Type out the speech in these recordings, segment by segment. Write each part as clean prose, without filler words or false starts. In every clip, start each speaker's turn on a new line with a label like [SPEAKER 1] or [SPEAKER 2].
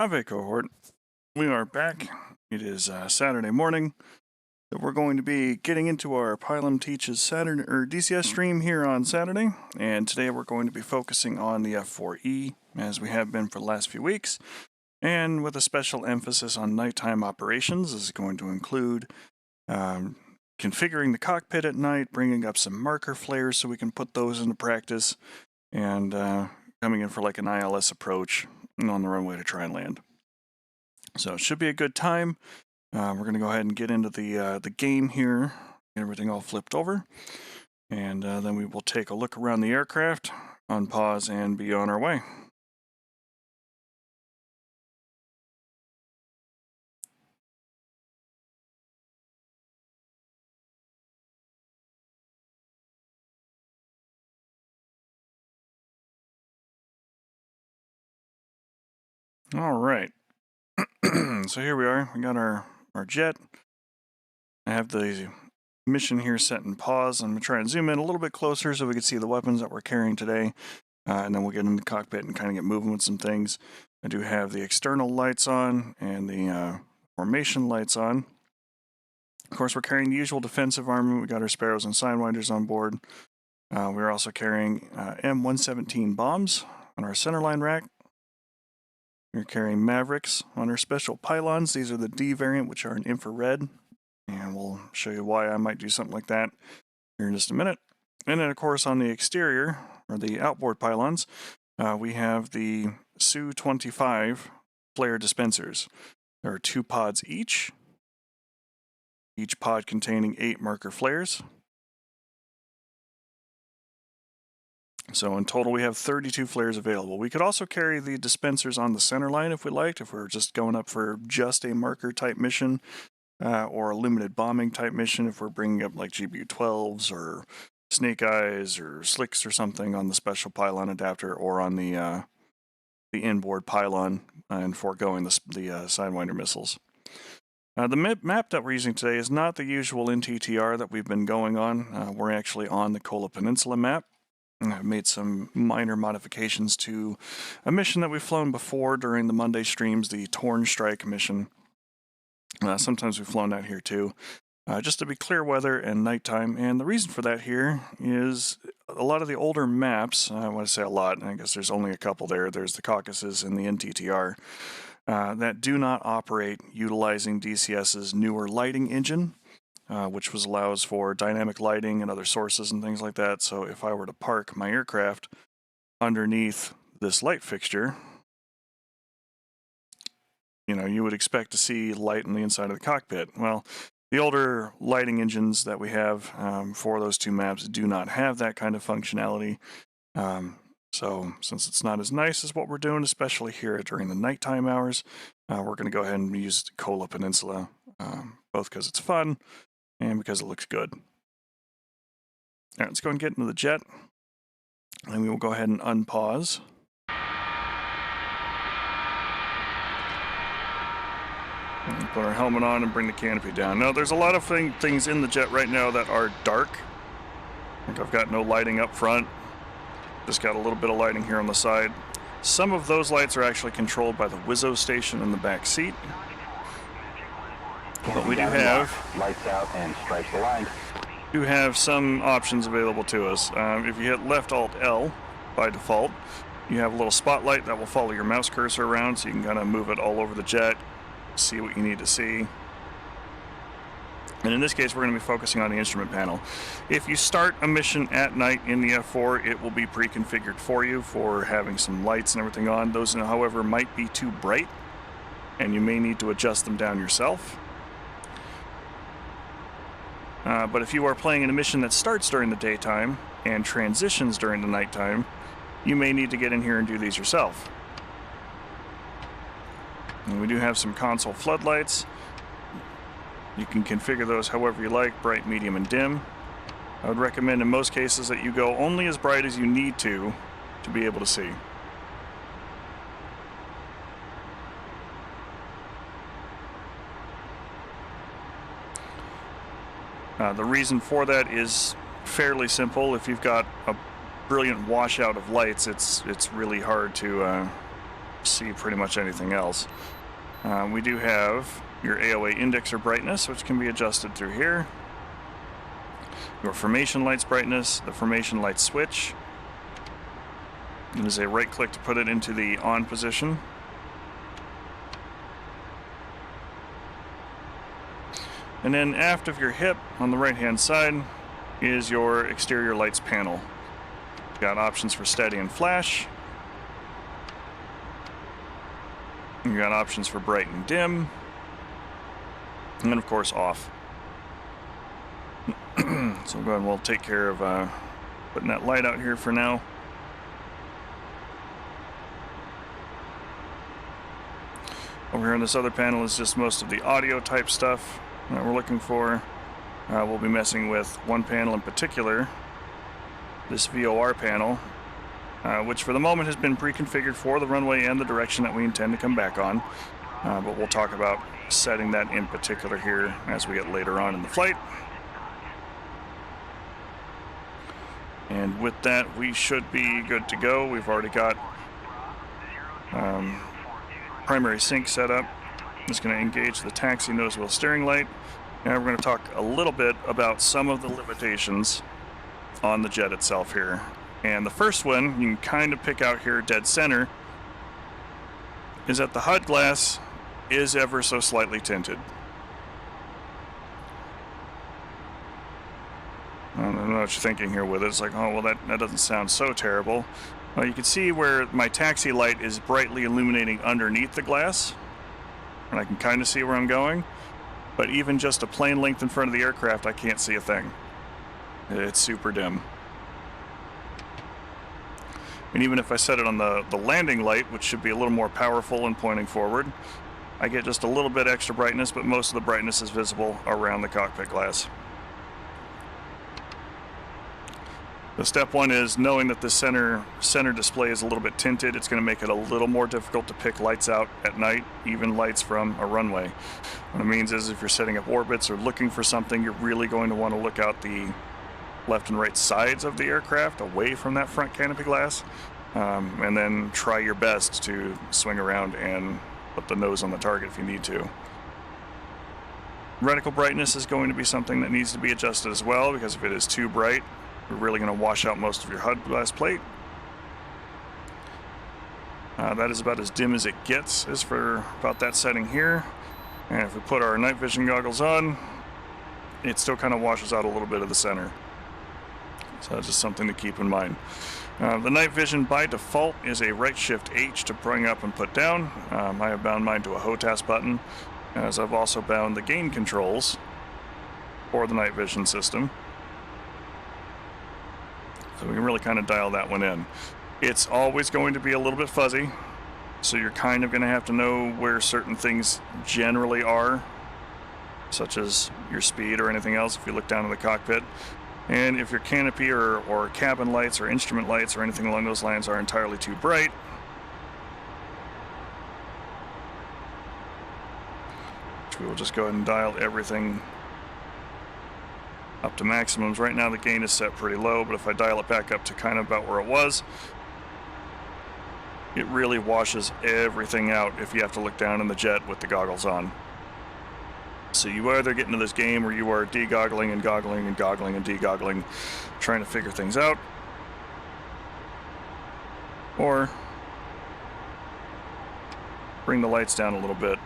[SPEAKER 1] Ave cohort, we are back. It is Saturday morning. We're going to be getting into our Pilum Teaches Saturday or DCS stream here on Saturday, and today we're going to be focusing on the F-4E as we have been for the last few weeks, and with a special emphasis on nighttime operations. This is going to include configuring the cockpit at night, bringing up some marker flares so we can put those into practice, and coming in for like an ILS approach on the runway to try and land. So it should be a good time. We're going to go ahead and get into the game here, get everything all flipped over, and then we will take a look around the aircraft, unpause, and be on our way. All right. So here we are. We got our jet. I have the mission here set in pause. I'm going to try and zoom in a little bit closer so we can see the weapons that we're carrying today. And then we'll get in the cockpit and kind of get moving with some things. I do have the external lights on and the formation lights on. Of course, we're carrying the usual defensive armament. We got our Sparrows and Sidewinders on board. We're also carrying M117 bombs on our centerline rack. We're carrying Mavericks on our special pylons. These are the D variant, which are in infrared. And we'll show you why I might do something like that here in just a minute. And then, of course, on the exterior, or the outboard pylons, we have the Su-25 flare dispensers. There are 2 pods each pod containing 8 marker flares. So in total, we have 32 flares available. We could also carry the dispensers on the center line if we liked, if we're just going up for just a marker type mission, or a limited bombing type mission, if we're bringing up like GBU-12s or Snake Eyes or Slicks or something on the special pylon adapter, or on the inboard pylon and foregoing the Sidewinder missiles. The map that we're using today is not the usual NTTR that we've been going on. We're actually on the Kola Peninsula map. I've made some minor modifications to a mission that we've flown before during the Monday streams, the Torn Strike mission. Sometimes we've flown out here too, just to be clear weather and nighttime. And the reason for that here is a lot of the older maps, I want to say a lot, I guess there's only a couple there. There's the Caucasus and the NTTR, that do not operate utilizing DCS's newer lighting engine. Which allows for dynamic lighting and other sources and things like that. So if I were to park my aircraft underneath this light fixture, you would expect to see light on the inside of the cockpit. Well, the older lighting engines that we have for those 2 maps do not have that kind of functionality. So since it's not as nice as what we're doing, especially here during the nighttime hours, we're going to go ahead and use the Kola Peninsula, both because it's fun and because it looks good. All right, let's go and get into the jet, and we will go ahead and unpause. And put our helmet on and bring the canopy down. Now, there's a lot of things in the jet right now that are dark. Like I've got no lighting up front. Just got a little bit of lighting here on the side. Some of those lights are actually controlled by the Wizzo station in the back seat. But we do have
[SPEAKER 2] lights out and stripes aligned.
[SPEAKER 1] Do have some options available to us. If you hit left Alt L by default, you have a little spotlight that will follow your mouse cursor around, so you can kind of move it all over the jet, see what you need to see. And in this case, we're going to be focusing on the instrument panel. If you start a mission at night in the F4, it will be pre-configured for you for having some lights and everything on. Those, however, might be too bright, and you may need to adjust them down yourself. But if you are playing in a mission that starts during the daytime and transitions during the nighttime, you may need to get in here and do these yourself. And we do have some console floodlights. You can configure those however you like, bright, medium, and dim. I would recommend in most cases that you go only as bright as you need to be able to see. The reason for that is fairly simple. If you've got a brilliant washout of lights, it's really hard to see pretty much anything else. We do have your AOA index or brightness, which can be adjusted through here. Your formation lights brightness, the formation light switch. It is a right click to put it into the on position. And then aft of your hip on the right hand side is your exterior lights panel. You've got options for steady and flash. You've got options for bright and dim. And then of course off. So we'll go ahead and we'll take care of putting that light out here for now. Over here on this other panel is just most of the audio type stuff that we're looking for. We'll be messing with one panel in particular, this VOR panel, which for the moment has been pre-configured for the runway and the direction that we intend to come back on. But we'll talk about setting that in particular here as we get later on in the flight. And with that, we should be good to go. We've already got primary sync set up. Just going to engage the taxi nose wheel steering light. And we're going to talk a little bit about some of the limitations on the jet itself here. And the first one, you can kind of pick out here dead center, is that the HUD glass is ever so slightly tinted. I don't know what you're thinking here with it. It's like, oh, well, that doesn't sound so terrible. Well, you can see where my taxi light is brightly illuminating underneath the glass, and I can kind of see where I'm going. But even just a plane length in front of the aircraft, I can't see a thing. It's super dim. And even if I set it on the landing light, which should be a little more powerful and pointing forward, I get just a little bit extra brightness, but most of the brightness is visible around the cockpit glass. So step one is knowing that the center display is a little bit tinted. It's going to make it a little more difficult to pick lights out at night, even lights from a runway. What it means is if you're setting up orbits or looking for something, you're really going to want to look out the left and right sides of the aircraft away from that front canopy glass, and then try your best to swing around and put the nose on the target if you need to. Reticle brightness is going to be something that needs to be adjusted as well, because if it is too bright, you're really going to wash out most of your HUD glass plate. That is about as dim as it gets, is for about that setting here. And if we put our night vision goggles on, it still kind of washes out a little bit of the center. So that's just something to keep in mind. The night vision by default is a right shift H to bring up and put down. I have bound mine to a HOTAS button, as I've also bound the gain controls for the night vision system. So we can really kind of dial that one in. It's always going to be a little bit fuzzy, so you're kind of going to have to know where certain things generally are, such as your speed or anything else if you look down in the cockpit. And if your canopy or cabin lights or instrument lights or anything along those lines are entirely too bright, we will just go ahead and dial everything up to maximums. Right now the gain is set pretty low, but if I dial it back up to kind of about where it was, it really washes everything out if you have to look down in the jet with the goggles on. So you either get into this game where you are de-goggling and goggling and goggling and de-goggling, trying to figure things out, or bring the lights down a little bit.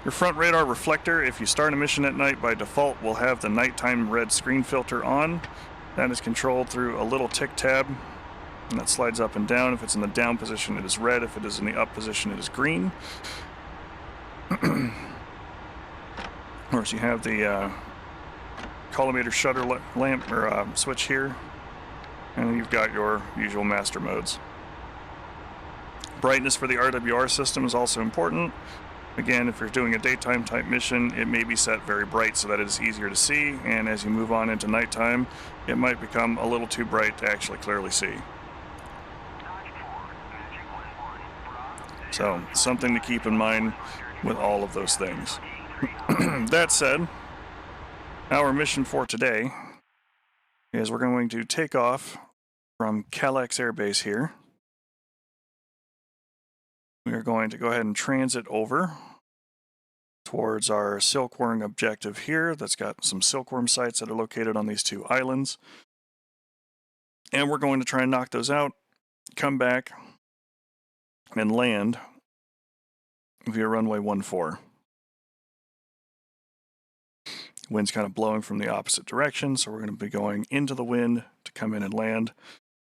[SPEAKER 1] Your front radar reflector, if you start a mission at night, by default will have the nighttime red screen filter on. That is controlled through a little tick tab, and that slides up and down. If it's in the down position, it is red. If it is in the up position, it is green. Of course, you have the collimator shutter lamp or switch here, and you've got your usual master modes. Brightness for the RWR system is also important. Again, if you're doing a daytime type mission, it may be set very bright so that it is easier to see, and as you move on into nighttime, it might become a little too bright to actually clearly see. So, something to keep in mind with all of those things. That said, our mission for today is we're going to take off from Calex Air Base here. We are going to go ahead and transit over towards our silkworm objective here. That's got some silkworm sites that are located on these two islands. And we're going to try and knock those out, come back, and land via runway 14. Wind's kind of blowing from the opposite direction, so we're going to be going into the wind to come in and land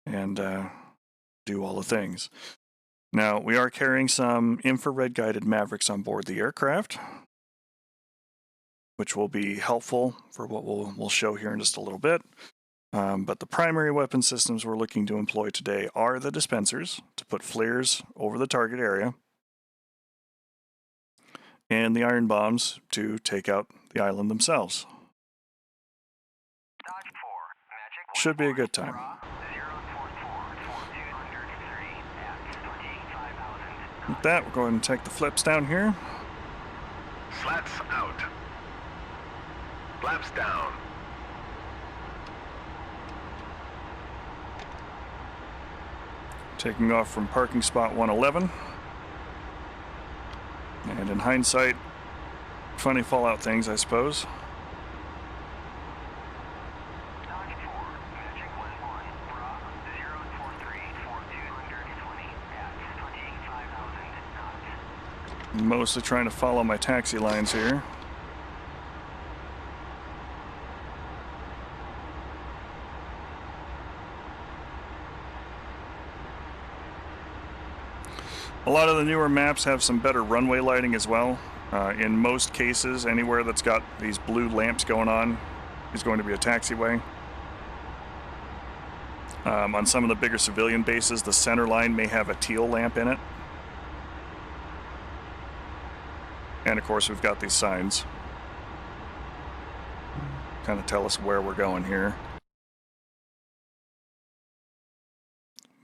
[SPEAKER 1] and do all the things. Now, we are carrying some infrared guided Mavericks on board the aircraft, which will be helpful for what we'll show here in just a little bit. But the primary weapon systems we're looking to employ today are the dispensers to put flares over the target area, and the iron bombs to take out the island themselves. Should be a good time. With that, we'll go ahead and take the flips down here.
[SPEAKER 3] Slats out. Flaps down.
[SPEAKER 1] Taking off from parking spot 111. And in hindsight, funny fallout things, I suppose. Mostly trying to follow my taxi lines here. A lot of the newer maps have some better runway lighting as well. In most cases, anywhere that's got these blue lamps going on is going to be a taxiway. On some of the bigger civilian bases, the center line may have a teal lamp in it. And of course, we've got these signs. Kind of tell us where we're going here.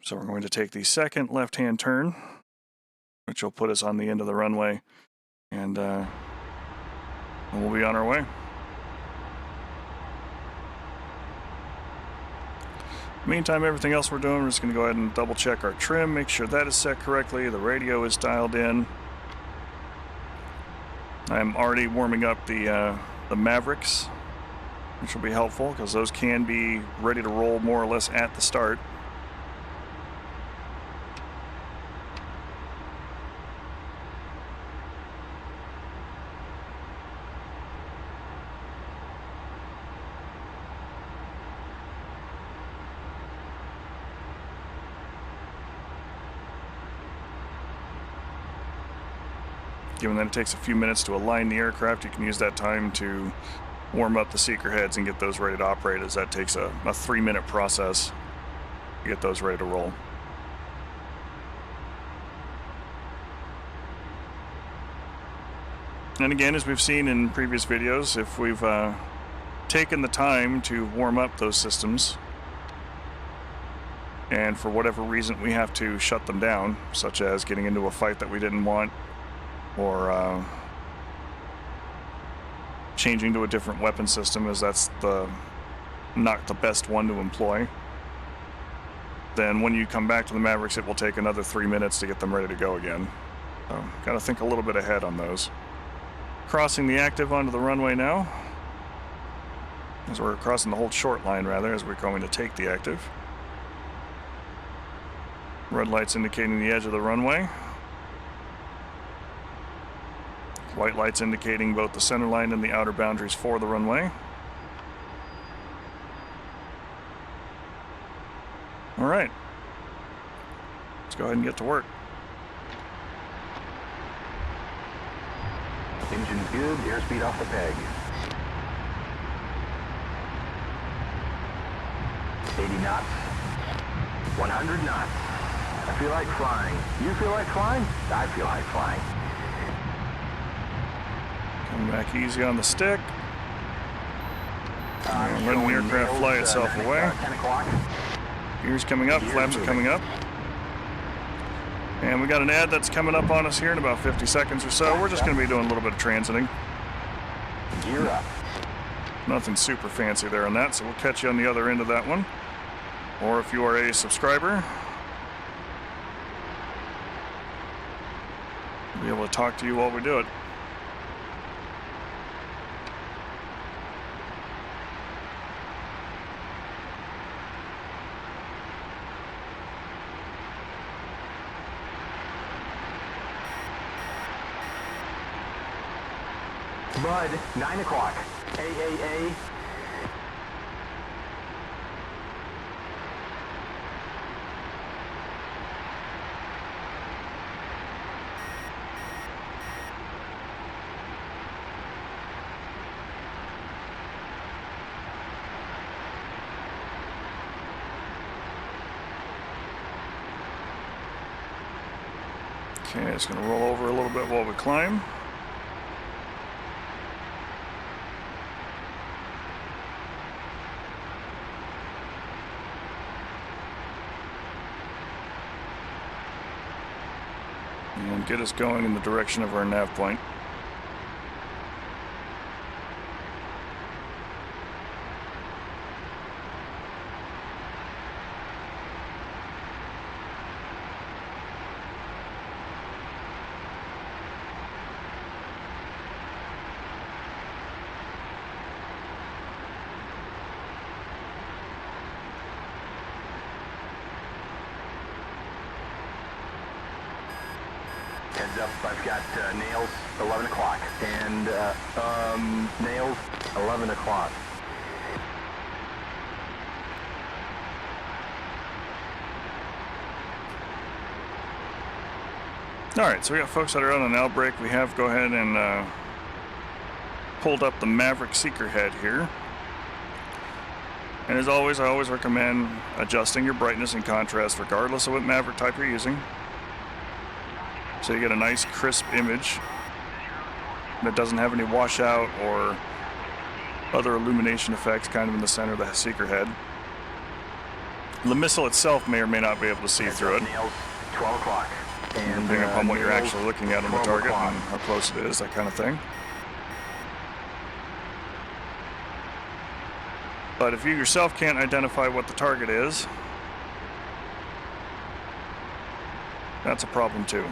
[SPEAKER 1] So we're going to take the second left-hand turn, which will put us on the end of the runway, and we'll be on our way. Meantime, everything else we're doing, we're just going to go ahead and double check our trim, make sure that is set correctly, the radio is dialed in. I'm already warming up the Mavericks, which will be helpful because those can be ready to roll more or less at the start. Given that it takes a few minutes to align the aircraft, you can use that time to warm up the seeker heads and get those ready to operate, as that takes a 3-minute process to get those ready to roll. And again, as we've seen in previous videos, if we've taken the time to warm up those systems, and for whatever reason we have to shut them down, such as getting into a fight that we didn't want, or changing to a different weapon system, as that's not the best one to employ, then when you come back to the Mavericks, it will take another 3 minutes to get them ready to go again. So, got to think a little bit ahead on those. Crossing the active onto the runway now, as we're crossing the whole short line rather, as we're going to take the active. Red lights indicating the edge of the runway. White lights indicating both the center line and the outer boundaries for the runway. All right. Let's go ahead and get to work.
[SPEAKER 2] Engine's good, airspeed off the peg. 80 knots. 100 knots. I feel like flying. You feel like flying? I feel like flying.
[SPEAKER 1] Come back easy on the stick. And letting the aircraft fly itself away.
[SPEAKER 2] 10 o'clock.
[SPEAKER 1] Gears coming up, flaps are coming up. And we got an ad that's coming up on us here in about 50 seconds or so. We're just going to be doing a little bit of transiting.
[SPEAKER 2] Gear up.
[SPEAKER 1] Nothing super fancy there on that, so we'll catch you on the other end of that one. or if you are a subscriber, I'll be able to talk to you while we do it.
[SPEAKER 2] Bud, 9 o'clock. AAA.
[SPEAKER 1] Okay, it's going to roll over a little bit while we climb. And get us going in the direction of our nav point.
[SPEAKER 2] Heads up, I've got nails, 11 o'clock. And nails, 11 o'clock.
[SPEAKER 1] Alright, so we got folks that are on an outbreak. We have go ahead and pulled up the Maverick Seeker head here. And as always, I always recommend adjusting your brightness and contrast regardless of what Maverick type you're using. So you get a nice crisp image that doesn't have any washout or other illumination effects kind of in the center of the Seeker head. The missile itself may or may not be able to see through it,
[SPEAKER 2] Nails, 12 o'clock. And
[SPEAKER 1] depending upon what you're
[SPEAKER 2] nails,
[SPEAKER 1] actually looking at on the
[SPEAKER 2] 12
[SPEAKER 1] target
[SPEAKER 2] o'clock.
[SPEAKER 1] and how close it is, that kind of thing. But if you yourself can't identify what the target is, that's a problem too.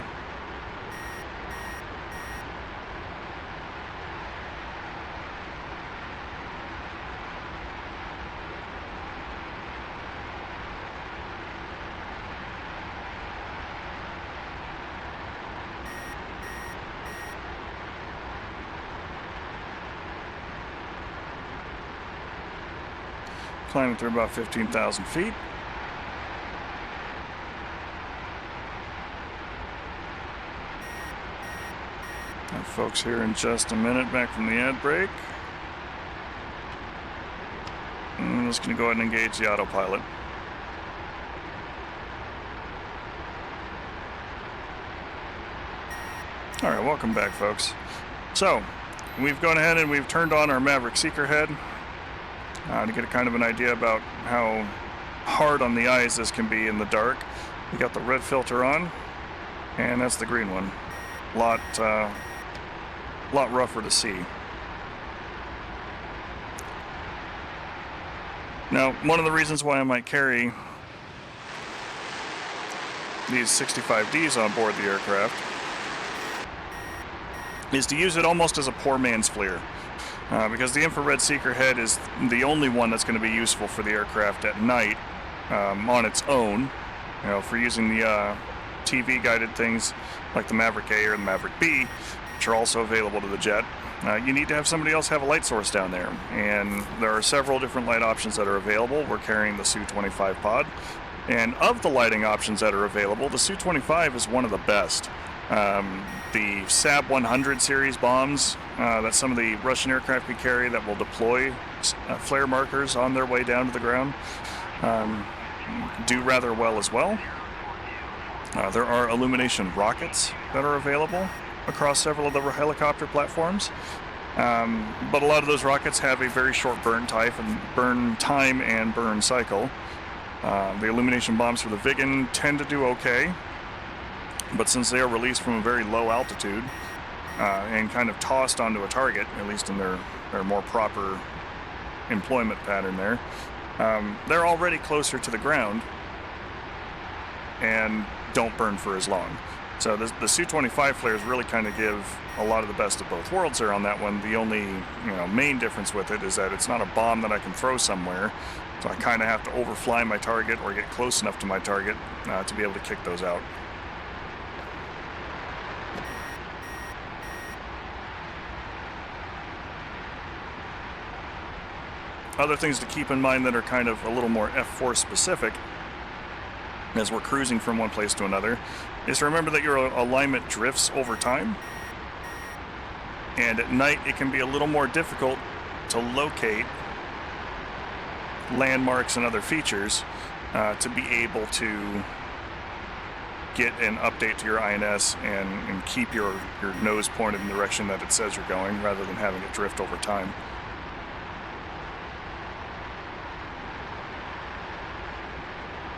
[SPEAKER 1] Climbing through about 15,000 feet. Got folks here in just a minute back from the ad break. And I'm just going to go ahead and engage the autopilot. Alright, welcome back, folks. So, we've gone ahead and we've turned on our Maverick Seeker head. To get a kind of an idea about how hard on the eyes this can be in the dark. We got the red filter on, and that's the green one. Lot rougher to see. Now, one of the reasons why I might carry these 65Ds on board the aircraft is to use it almost as a poor man's FLIR. Because the infrared seeker head is the only one that's going to be useful for the aircraft at night on its own. You know, for using the TV guided things like the Maverick A or the Maverick B, which are also available to the jet. You need to have somebody else have a light source down there, and there are several different light options that are available. We're carrying the Su-25 pod, and of the lighting options that are available, the Su-25 is one of the best. The SAB 100 series bombs that some of the Russian aircraft could carry that will deploy flare markers on their way down to the ground do rather well as well. There are illumination rockets that are available across several of the helicopter platforms, but a lot of those rockets have a very short burn time and burn cycle. The illumination bombs for the Viggen tend to do okay. But since they are released from a very low altitude and kind of tossed onto a target, at least in their more proper employment pattern there, they're already closer to the ground and don't burn for as long. So the Su-25 flares really kind of give a lot of the best of both worlds there on that one. The only main difference with it is that it's not a bomb that I can throw somewhere, so I kind of have to overfly my target or get close enough to my target to be able to kick those out. Other things to keep in mind that are kind of a little more F4 specific as we're cruising from one place to another is to remember that your alignment drifts over time, and at night it can be a little more difficult to locate landmarks and other features to be able to get an update to your INS and keep your nose pointed in the direction that it says you're going rather than having it drift over time.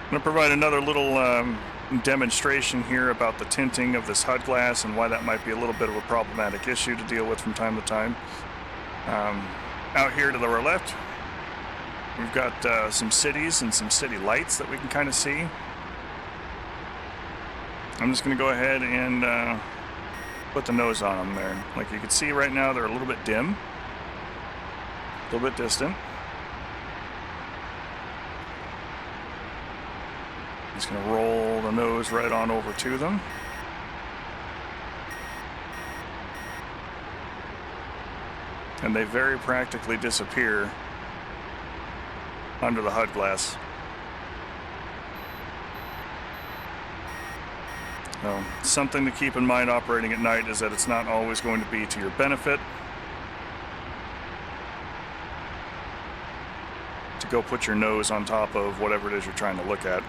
[SPEAKER 1] I'm going to provide another little demonstration here about the tinting of this HUD glass and why that might be a little bit of a problematic issue to deal with from time to time. Out here to our left, we've got some cities and some city lights that we can kind of see. I'm just going to go ahead and put the nose on them there. Like you can see right now, they're a little bit dim, a little bit distant. Just going to roll the nose right on over to them. And they very practically disappear under the HUD glass. So, something to keep in mind operating at night is that it's not always going to be to your benefit to go put your nose on top of whatever it is you're trying to look at.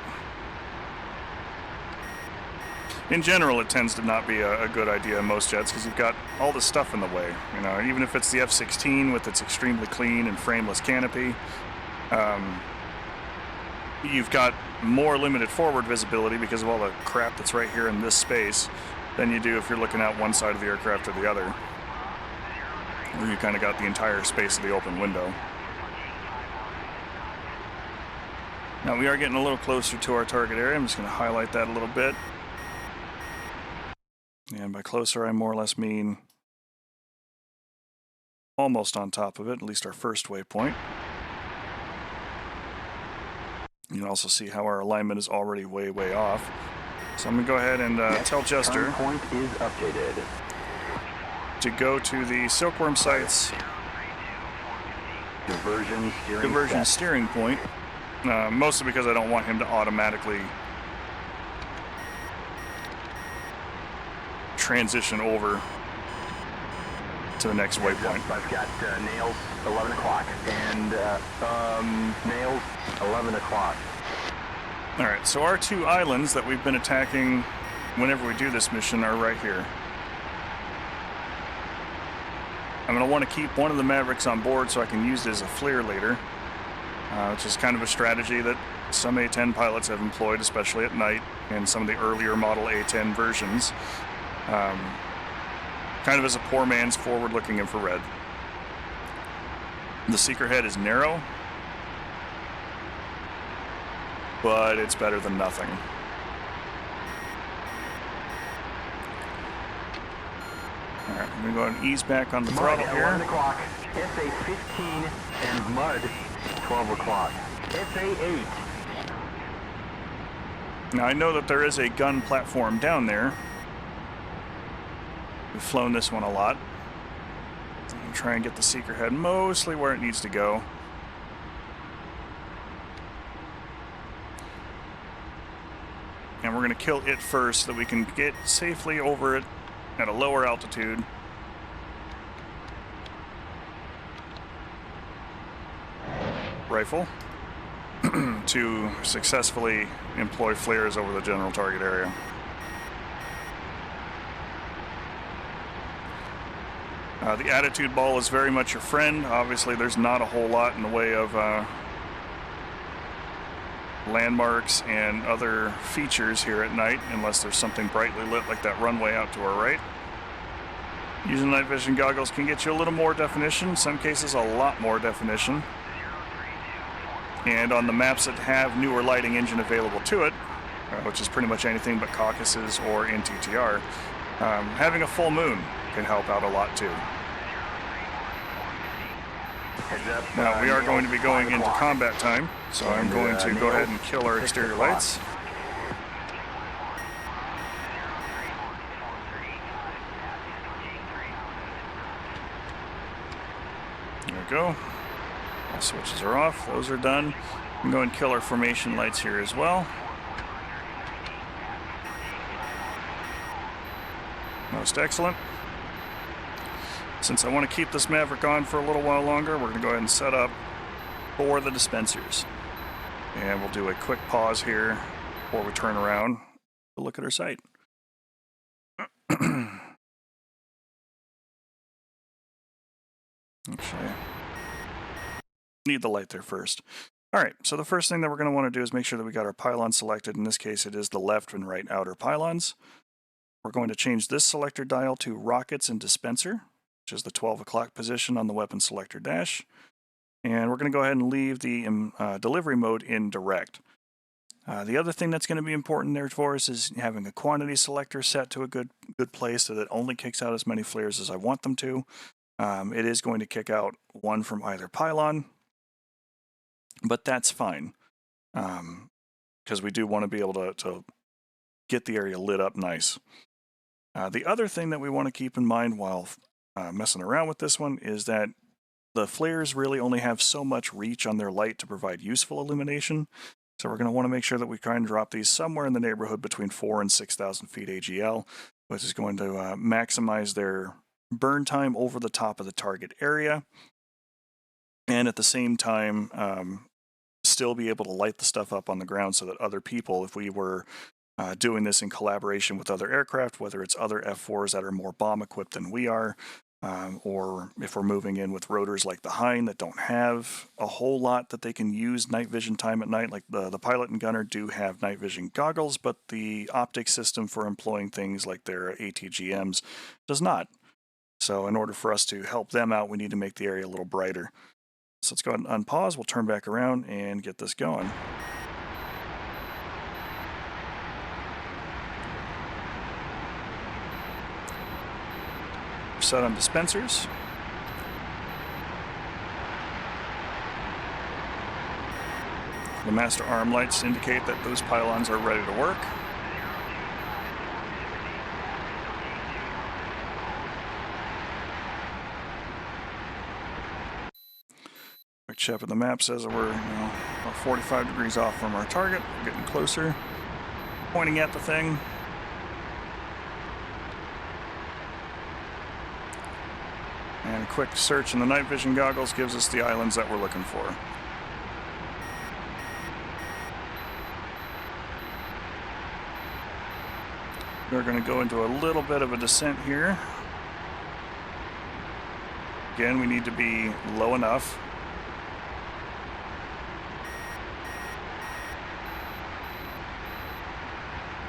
[SPEAKER 1] In general, it tends to not be a good idea in most jets because you've got all this stuff in the way. Even if it's the F-16 with its extremely clean and frameless canopy, you've got more limited forward visibility because of all the crap that's right here in this space than you do if you're looking out one side of the aircraft or the other, where you kind of got the entire space of the open window. Now we are getting a little closer to our target area. I'm just going to highlight that a little bit. And by closer, I more or less mean almost on top of it, at least our first waypoint. You can also see how our alignment is already way, way off. So I'm going to go ahead and tell Jester
[SPEAKER 2] point is updated.
[SPEAKER 1] To go to the Silkworm Sights diversion steering point, mostly because I don't want him to automatically transition over to the next waypoint.
[SPEAKER 2] I've got nails 11 o'clock and nails 11 o'clock.
[SPEAKER 1] All right, so our two islands that we've been attacking whenever we do this mission are right here. I'm going to want to keep one of the Mavericks on board so I can use it as a flare later, which is kind of a strategy that some A-10 pilots have employed, especially at night, in some of the earlier model A-10 versions. Kind of as a poor man's forward-looking infrared. The seeker head is narrow, but it's better than nothing. All right, I'm going to go ahead and ease back on the throttle here.
[SPEAKER 2] 11 o'clock, SA-15 and mud 12 o'clock, SA-8.
[SPEAKER 1] Now I know that there is a gun platform down there. We've flown this one a lot. I'm going to try and get the seeker head mostly where it needs to go. And we're going to kill it first so that we can get safely over it at a lower altitude. Rifle to successfully employ flares over the general target area. The attitude ball is very much your friend. Obviously, there's not a whole lot in the way of landmarks and other features here at night, unless there's something brightly lit like that runway out to our right. Using night vision goggles can get you a little more definition, in some cases a lot more definition. And on the maps that have newer lighting engine available to it, which is pretty much anything but Caucasus or NTTR, having a full moon can help out a lot too. Now we are going to be going into combat time, so I'm going to go ahead and kill our exterior lights. There we go. All switches are off. Those are done. I'm going to kill our formation lights here as well. Most excellent. Since I want to keep this Maverick on for a little while longer, we're going to go ahead and set up for the dispensers. And we'll do a quick pause here before we turn around to look at our site. Actually, need the light there first. All right, so the first thing that we're going to want to do is make sure that we got our pylon selected. In this case, it is the left and right outer pylons. We're going to change this selector dial to rockets and dispenser, which is the 12 o'clock position on the weapon selector dash. And we're going to go ahead and leave the delivery mode in direct. The other thing that's going to be important there for us is having a quantity selector set to a good place so that it only kicks out as many flares as I want them to. It is going to kick out one from either pylon, but that's fine because we do want to be able to get the area lit up nice. The other thing that we want to keep in mind while messing around with this one is that the flares really only have so much reach on their light to provide useful illumination. So we're going to want to make sure that we try and drop these somewhere in the neighborhood between 4,000 and 6,000 feet AGL, which is going to maximize their burn time over the top of the target area. And at the same time, still be able to light the stuff up on the ground so that other people, if we were doing this in collaboration with other aircraft, whether it's other F-4s that are more bomb equipped than we are, or if we're moving in with rotors like the Hind that don't have a whole lot that they can use night vision time at night, like the pilot and gunner do have night vision goggles, but the optic system for employing things like their ATGMs does not. So in order for us to help them out, we need to make the area a little brighter. So let's go ahead and unpause. We'll turn back around and get this going. Set on dispensers. The master arm lights indicate that those pylons are ready to work. Quick check of the map says that we're about 45 degrees off from our target. We're getting closer, pointing at the thing. And a quick search in the night vision goggles gives us the islands that we're looking for. We're going to go into a little bit of a descent here. Again, we need to be low enough.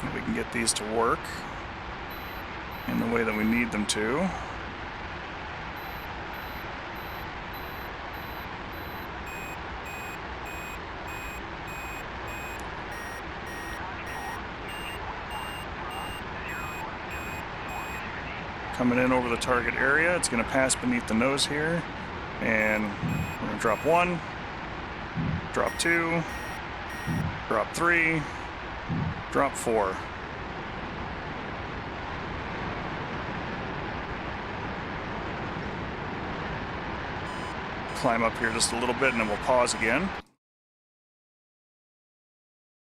[SPEAKER 1] that we can get these to work in the way that we need them to. Coming in over the target area, it's going to pass beneath the nose here, and we're going to drop 1, drop 2, drop 3, drop 4. Climb up here just a little bit and then we'll pause again.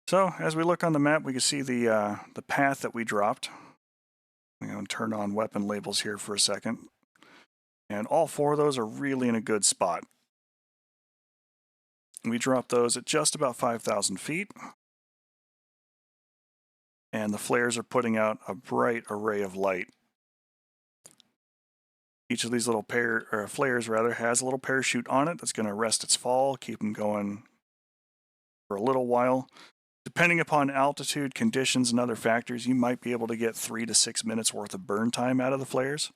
[SPEAKER 1] So as we look on the map, we can see the path that we dropped. I'm going to turn on weapon labels here for a second. And all 4 of those are really in a good spot. We dropped those at just about 5,000 feet. And the flares are putting out a bright array of light. Each of these little flares has a little parachute on it that's going to arrest its fall, keep them going for a little while. Depending upon altitude, conditions, and other factors, you might be able to get 3 to 6 minutes worth of burn time out of the flares.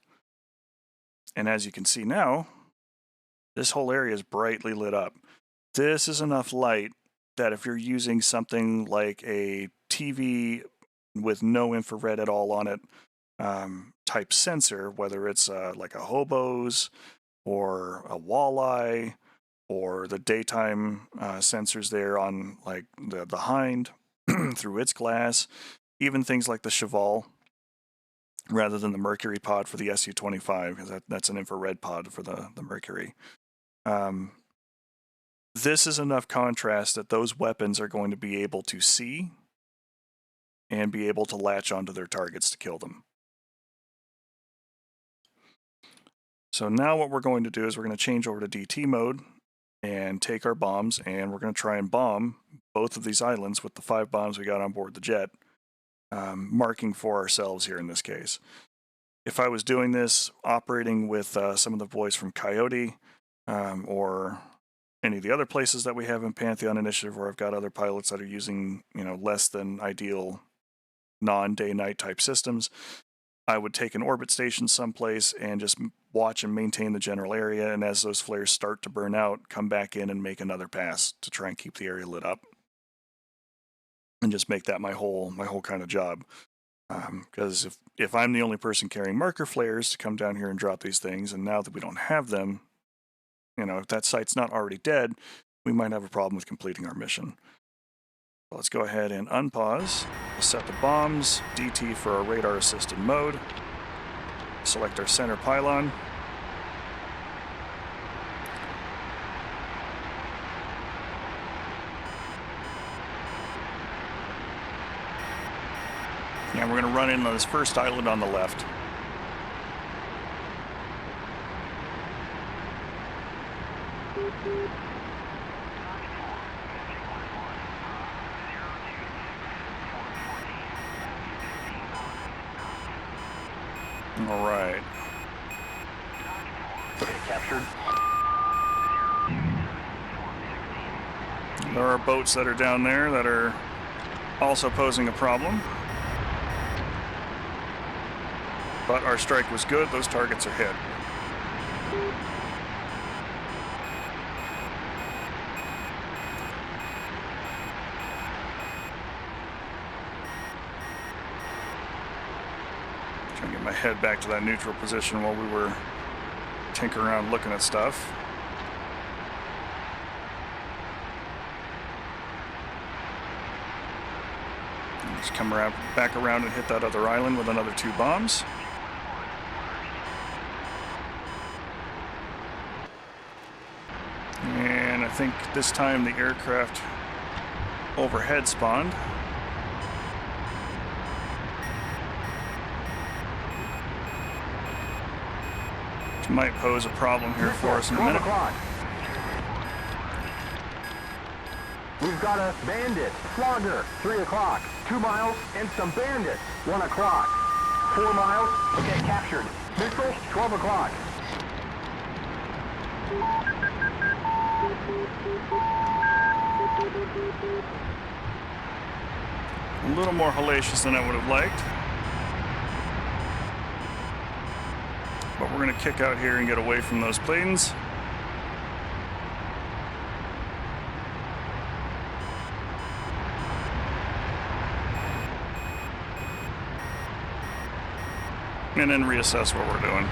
[SPEAKER 1] And as you can see now, this whole area is brightly lit up. This is enough light that if you're using something like a TV with no infrared at all on it, type sensor, whether it's like a hobos or a walleye or the daytime sensors there on like the hind through its glass, even things like the cheval rather than the mercury pod for the SU-25, because that's an infrared pod for the mercury. This is enough contrast that those weapons are going to be able to see and be able to latch onto their targets to kill them. So now what we're going to do is we're going to change over to DT mode and take our bombs, and we're going to try and bomb both of these islands with the 5 bombs we got on board the jet, marking for ourselves here in this case. If I was doing this operating with some of the boys from Coyote or any of the other places that we have in Pantheon Initiative where I've got other pilots that are using, less than ideal non-day-night type systems, I would take an orbit station someplace and just watch and maintain the general area, and as those flares start to burn out, come back in and make another pass to try and keep the area lit up. And just make that my whole kind of job. Because if I'm the only person carrying marker flares to come down here and drop these things, and now that we don't have them, if that site's not already dead, we might have a problem with completing our mission. So let's go ahead and unpause. We'll set the bombs, DT for our radar assisted mode. Select our center pylon. And we're going to run in on this first island on the left. All right.
[SPEAKER 2] Okay, captured.
[SPEAKER 1] There are boats that are down there that are also posing a problem. But our strike was good. Those targets are hit. Trying to get my head back to that neutral position while we were tinkering around looking at stuff. And just come back around and hit that other island with another 2 bombs. And I think this time the aircraft overhead spawned. Which might pose a problem here for us in a minute.
[SPEAKER 2] 12 o'clock. We've got a bandit, flogger, 3 o'clock. 2 miles and some bandits, 1 o'clock. 4 miles, okay, captured. Missile, 12 o'clock.
[SPEAKER 1] A little more hellacious than I would have liked. But we're going to kick out here and get away from those planes. And then reassess what we're doing.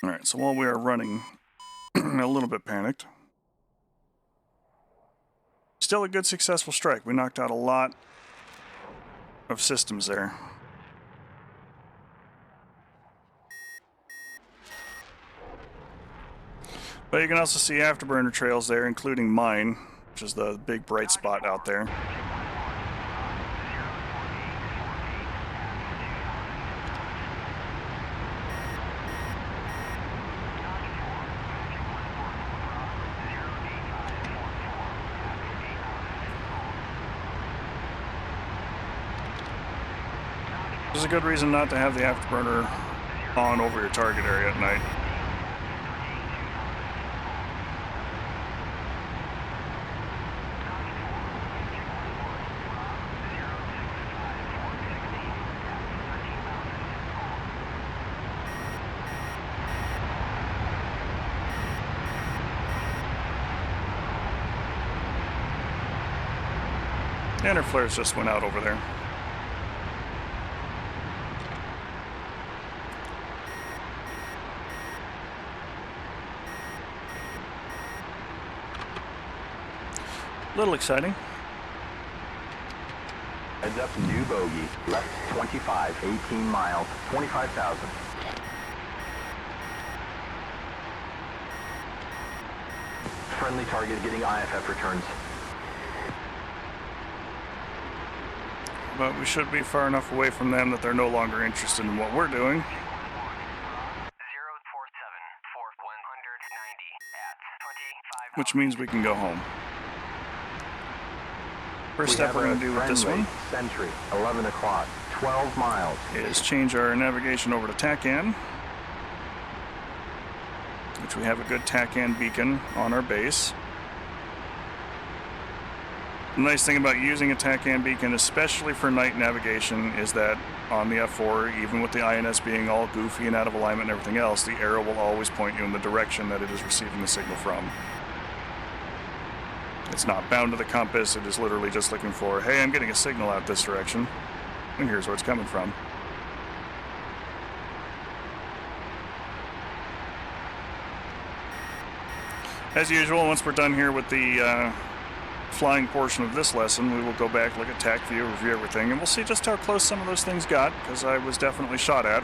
[SPEAKER 1] All right, so while we are running, a little bit panicked. Still a good successful strike. We knocked out a lot of systems there. But you can also see afterburner trails there, including mine, which is the big bright spot out there. There's a good reason not to have the afterburner on over your target area at night. And her flares just went out over there. A little exciting.
[SPEAKER 2] Heads up, new bogey. Left 25, 18 miles, 25,000. Friendly target getting IFF returns.
[SPEAKER 1] But we should be far enough away from them that they're no longer interested in what we're doing.
[SPEAKER 3] 047 for 190 at 25.
[SPEAKER 1] Which means we can go home. First step we're going to do with this one
[SPEAKER 2] Sentry, 11 o'clock, 12 miles.
[SPEAKER 1] is change our navigation over to TACAN, which we have a good TACAN beacon on our base. The nice thing about using a TACAN beacon, especially for night navigation, is that on the F-4, even with the INS being all goofy and out of alignment and everything else, the arrow will always point you in the direction that it is receiving the signal from. It's not bound to the compass, it is literally just looking for, hey, I'm getting a signal out this direction, and here's where it's coming from. As usual, once we're done here with the flying portion of this lesson, we will go back, look at TAC view, review everything, and we'll see just how close some of those things got, because I was definitely shot at.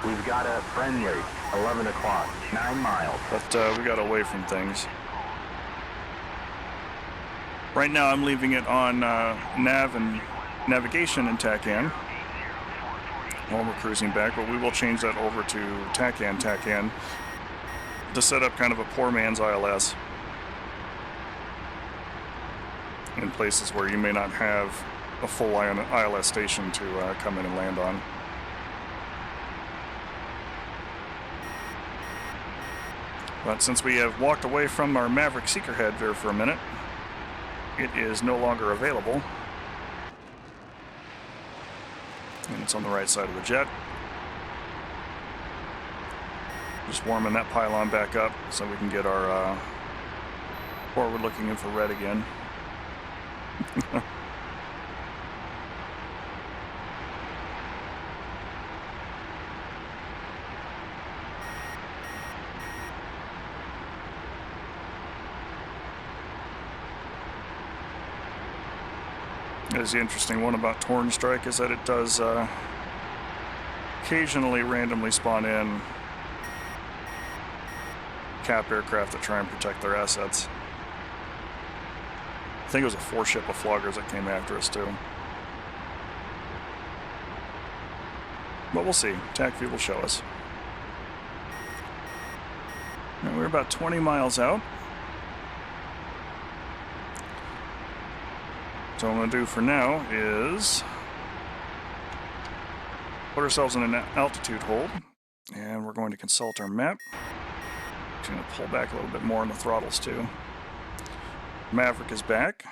[SPEAKER 2] We've got a friendly, 11 o'clock, 9 miles.
[SPEAKER 1] But we got away from things. Right now I'm leaving it on nav and navigation in TACAN while we're cruising back, but we will change that over to TACAN to set up kind of a poor man's ILS in places where you may not have a full ILS station to come in and land on. But since we have walked away from our Maverick Seeker head there for a minute, it is no longer available. And it's on the right side of the jet. Just warming that pylon back up so we can get our forward-looking infrared again. That is the interesting one about Torn Strike, is that it does occasionally randomly spawn in cap aircraft that try and protect their assets. I think it was a 4-ship of floggers that came after us too. But we'll see. TACView will show us. And we're about 20 miles out. So what I'm going to do for now is put ourselves in an altitude hold, and we're going to consult our map. Just going to pull back a little bit more on the throttles too. Maverick is back.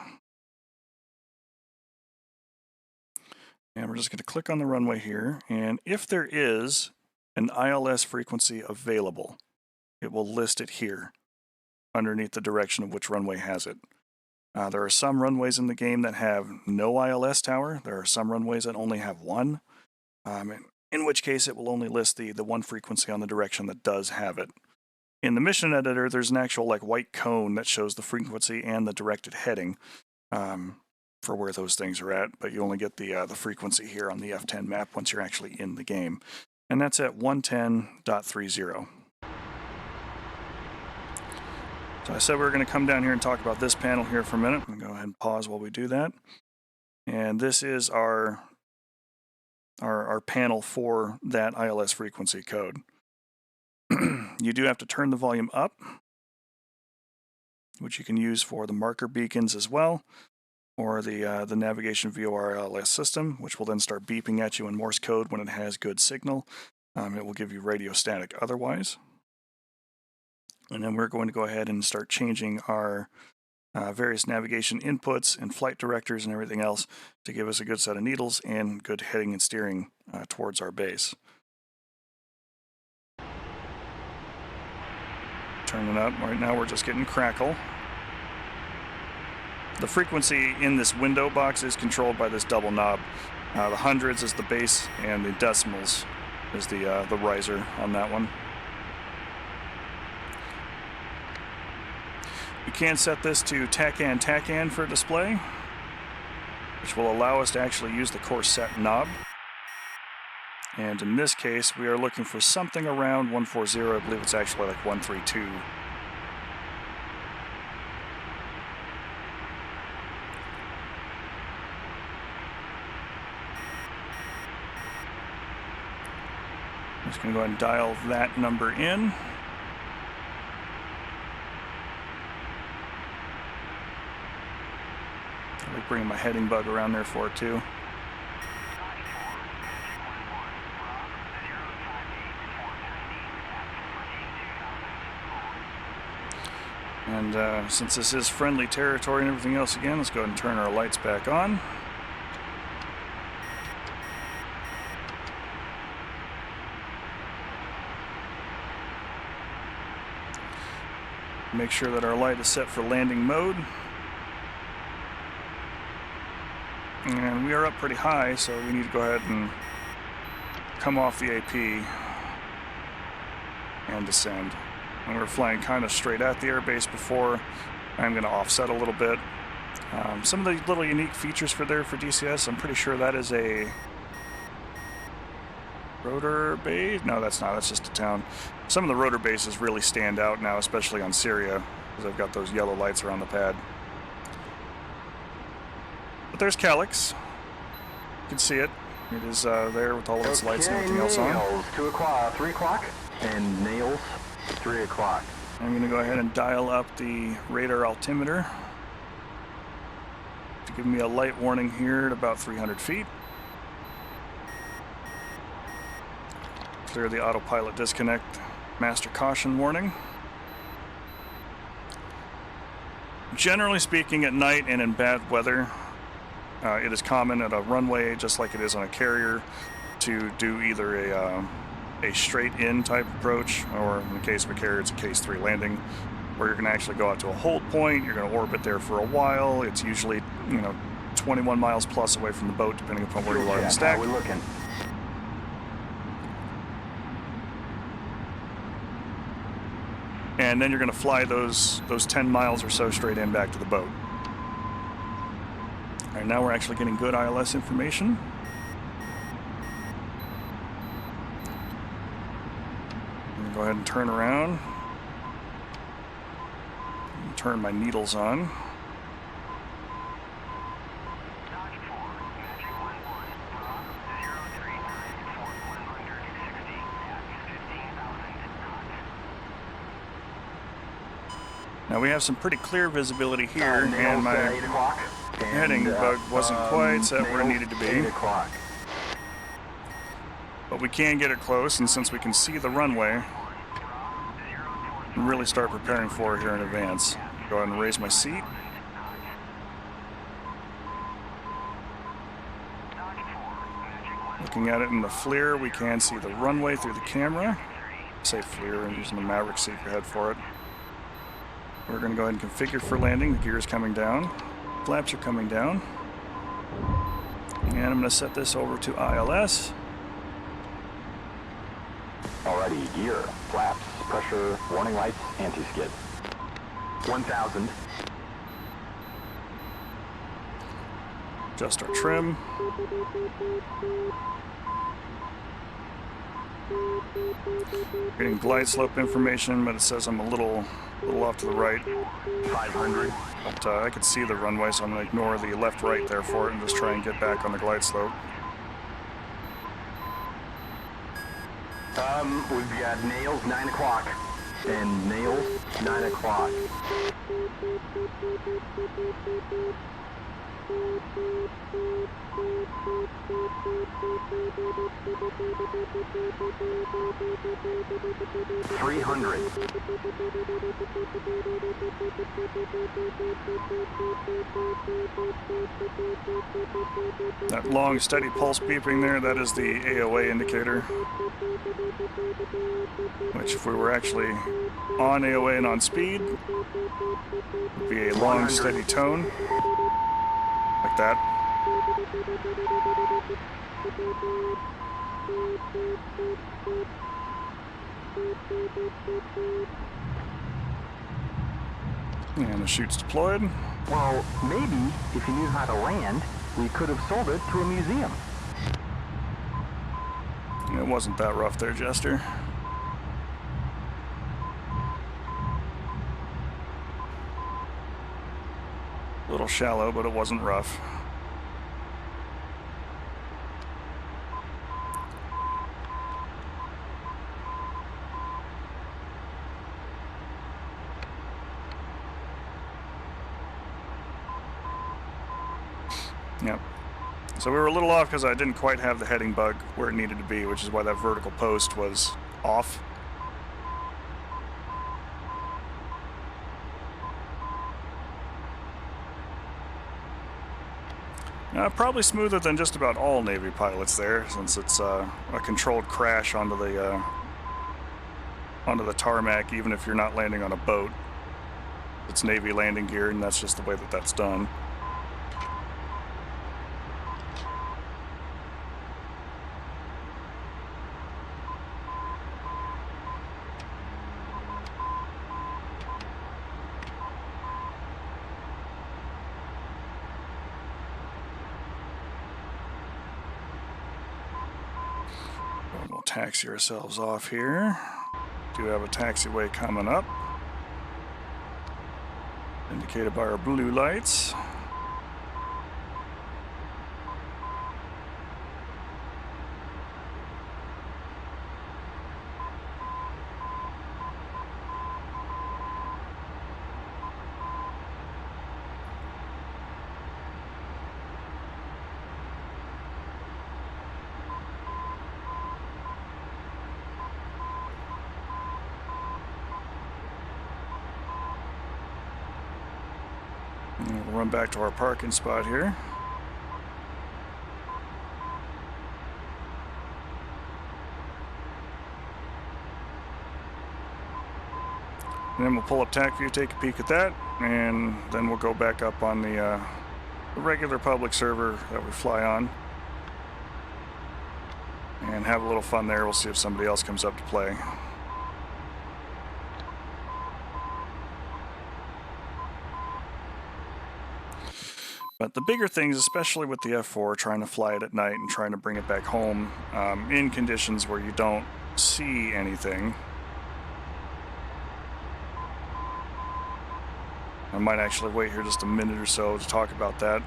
[SPEAKER 1] And we're just going to click on the runway here, and if there is an ILS frequency available, it will list it here underneath the direction of which runway has it. There are some runways in the game that have no ILS tower. There are some runways that only have one, in which case it will only list the one frequency on the direction that does have it. In the mission editor, there's an actual white cone that shows the frequency and the directed heading for where those things are at, but you only get the frequency here on the F10 map once you're actually in the game. And that's at 110.30. So I said we were going to come down here and talk about this panel here for a minute. I'm going to go ahead and pause while we do that. And this is our panel for that ILS frequency code. You do have to turn the volume up, which you can use for the marker beacons as well. or the navigation VORLS system, which will then start beeping at you in Morse code when it has good signal. It will give you radio static otherwise. And then we're going to go ahead and start changing our various navigation inputs and flight directors and everything else to give us a good set of needles and good heading and steering towards our base. Turning up. Right now we're just getting crackle. The frequency in this window box is controlled by this double knob. The hundreds is the base, and the decimals is the riser on that one. We can set this to TACAN for display, which will allow us to actually use the course set knob. And in this case, we are looking for something around 140. I believe it's actually like 132. I'm just going to go ahead and dial that number in. I'll be bringing my heading bug around there for it too. And since this is friendly territory and everything else again, let's go ahead and turn our lights back on. Make sure that our light is set for landing mode. And we are up pretty high, so we need to go ahead and come off the AP and descend. And we're flying kind of straight at the airbase before. I'm going to offset a little bit. Some of the little unique features for DCS, I'm pretty sure that is a rotor base. No, that's not. That's just a town. Some of the rotor bases really stand out now, especially on Syria, because I've got those yellow lights around the pad. But there's Calyx. You can see it. It is there with all of its lights and everything else on.
[SPEAKER 2] Nails, 2 o'clock, 3 o'clock, and nails, 3 o'clock.
[SPEAKER 1] I'm going to go ahead and dial up the radar altimeter to give me a light warning here at about 300 feet. Clear the autopilot disconnect master caution warning. Generally speaking, at night and in bad weather, it is common at a runway, just like it is on a carrier, to do either a straight-in type approach, or in the case of a carrier, it's a case 3 landing, where you're going to actually go out to a hold point. You're going to orbit there for a while. It's usually, 21 miles plus away from the boat, depending upon where you are in the stack.
[SPEAKER 2] How we looking?
[SPEAKER 1] And then you're going to fly those 10 miles or so straight in back to the boat. All right, now we're actually getting good ILS information. I'm going to go ahead and turn around. And turn my needles on. Now we have some pretty clear visibility here, and my heading bug wasn't quite set where it needed to be. But we can get it close, and since we can see the runway, and really start preparing for it here in advance. Go ahead and raise my seat. Looking at it in the FLIR, we can see the runway through the camera. Say FLIR, I'm using the Maverick seat head for it. We're going to go ahead and configure for landing. The gear is coming down. Flaps are coming down. And I'm going to set this over to ILS.
[SPEAKER 2] Alrighty, gear, flaps, pressure, warning lights, anti-skid. 1,000.
[SPEAKER 1] Adjust our trim. Getting glide slope information, but it says I'm a little off to the right.
[SPEAKER 2] 500.
[SPEAKER 1] But I can see the runway, so I'm going to ignore the left-right there for it and just try and get back on the glide slope.
[SPEAKER 2] We've got nails, 9 o'clock. And nails, 9 o'clock. $300.
[SPEAKER 1] That long, steady pulse beeping there, that is the AOA indicator. Which, if we were actually on AOA and on speed, would be a long,
[SPEAKER 2] 100.
[SPEAKER 1] steady tone. Like that. And the chute's deployed.
[SPEAKER 2] Well, maybe if you knew how to land, we could have sold it to a museum.
[SPEAKER 1] It wasn't that rough there, Jester. A little shallow, but it wasn't rough. Yep. So we were a little off because I didn't quite have the heading bug where it needed to be, which is why that vertical post was off. Probably smoother than just about all Navy pilots there, since it's a controlled crash onto the tarmac, even if you're not landing on a boat. It's Navy landing gear, and that's just the way that that's done. We'll taxi ourselves off here. Do have a taxiway coming up, indicated by our blue lights. And we'll run back to our parking spot here. And then we'll pull up TAC view, take a peek at that, and then we'll go back up on the regular public server that we fly on and have a little fun there. We'll see if somebody else comes up to play. But the bigger things, especially with the F-4, trying to fly it at night and trying to bring it back home in conditions where you don't see anything. I might actually wait here just a minute or so to talk about that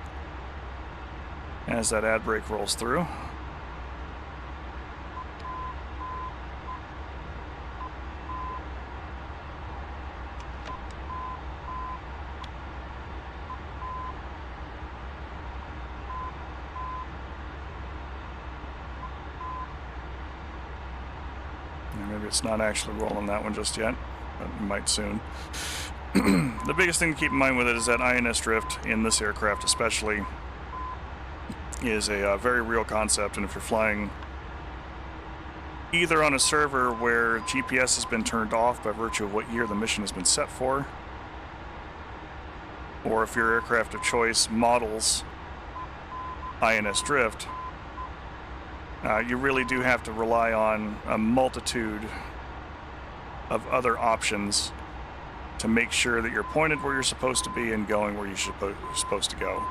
[SPEAKER 1] as that ad break rolls through. Maybe it's not actually rolling that one just yet, but it might soon. The biggest thing to keep in mind with it is that INS drift, in this aircraft especially, is a very real concept, and if you're flying either on a server where GPS has been turned off by virtue of what year the mission has been set for, or if your aircraft of choice models INS drift, you really do have to rely on a multitude of other options to make sure that you're pointed where you're supposed to be and going where you're supposed to go.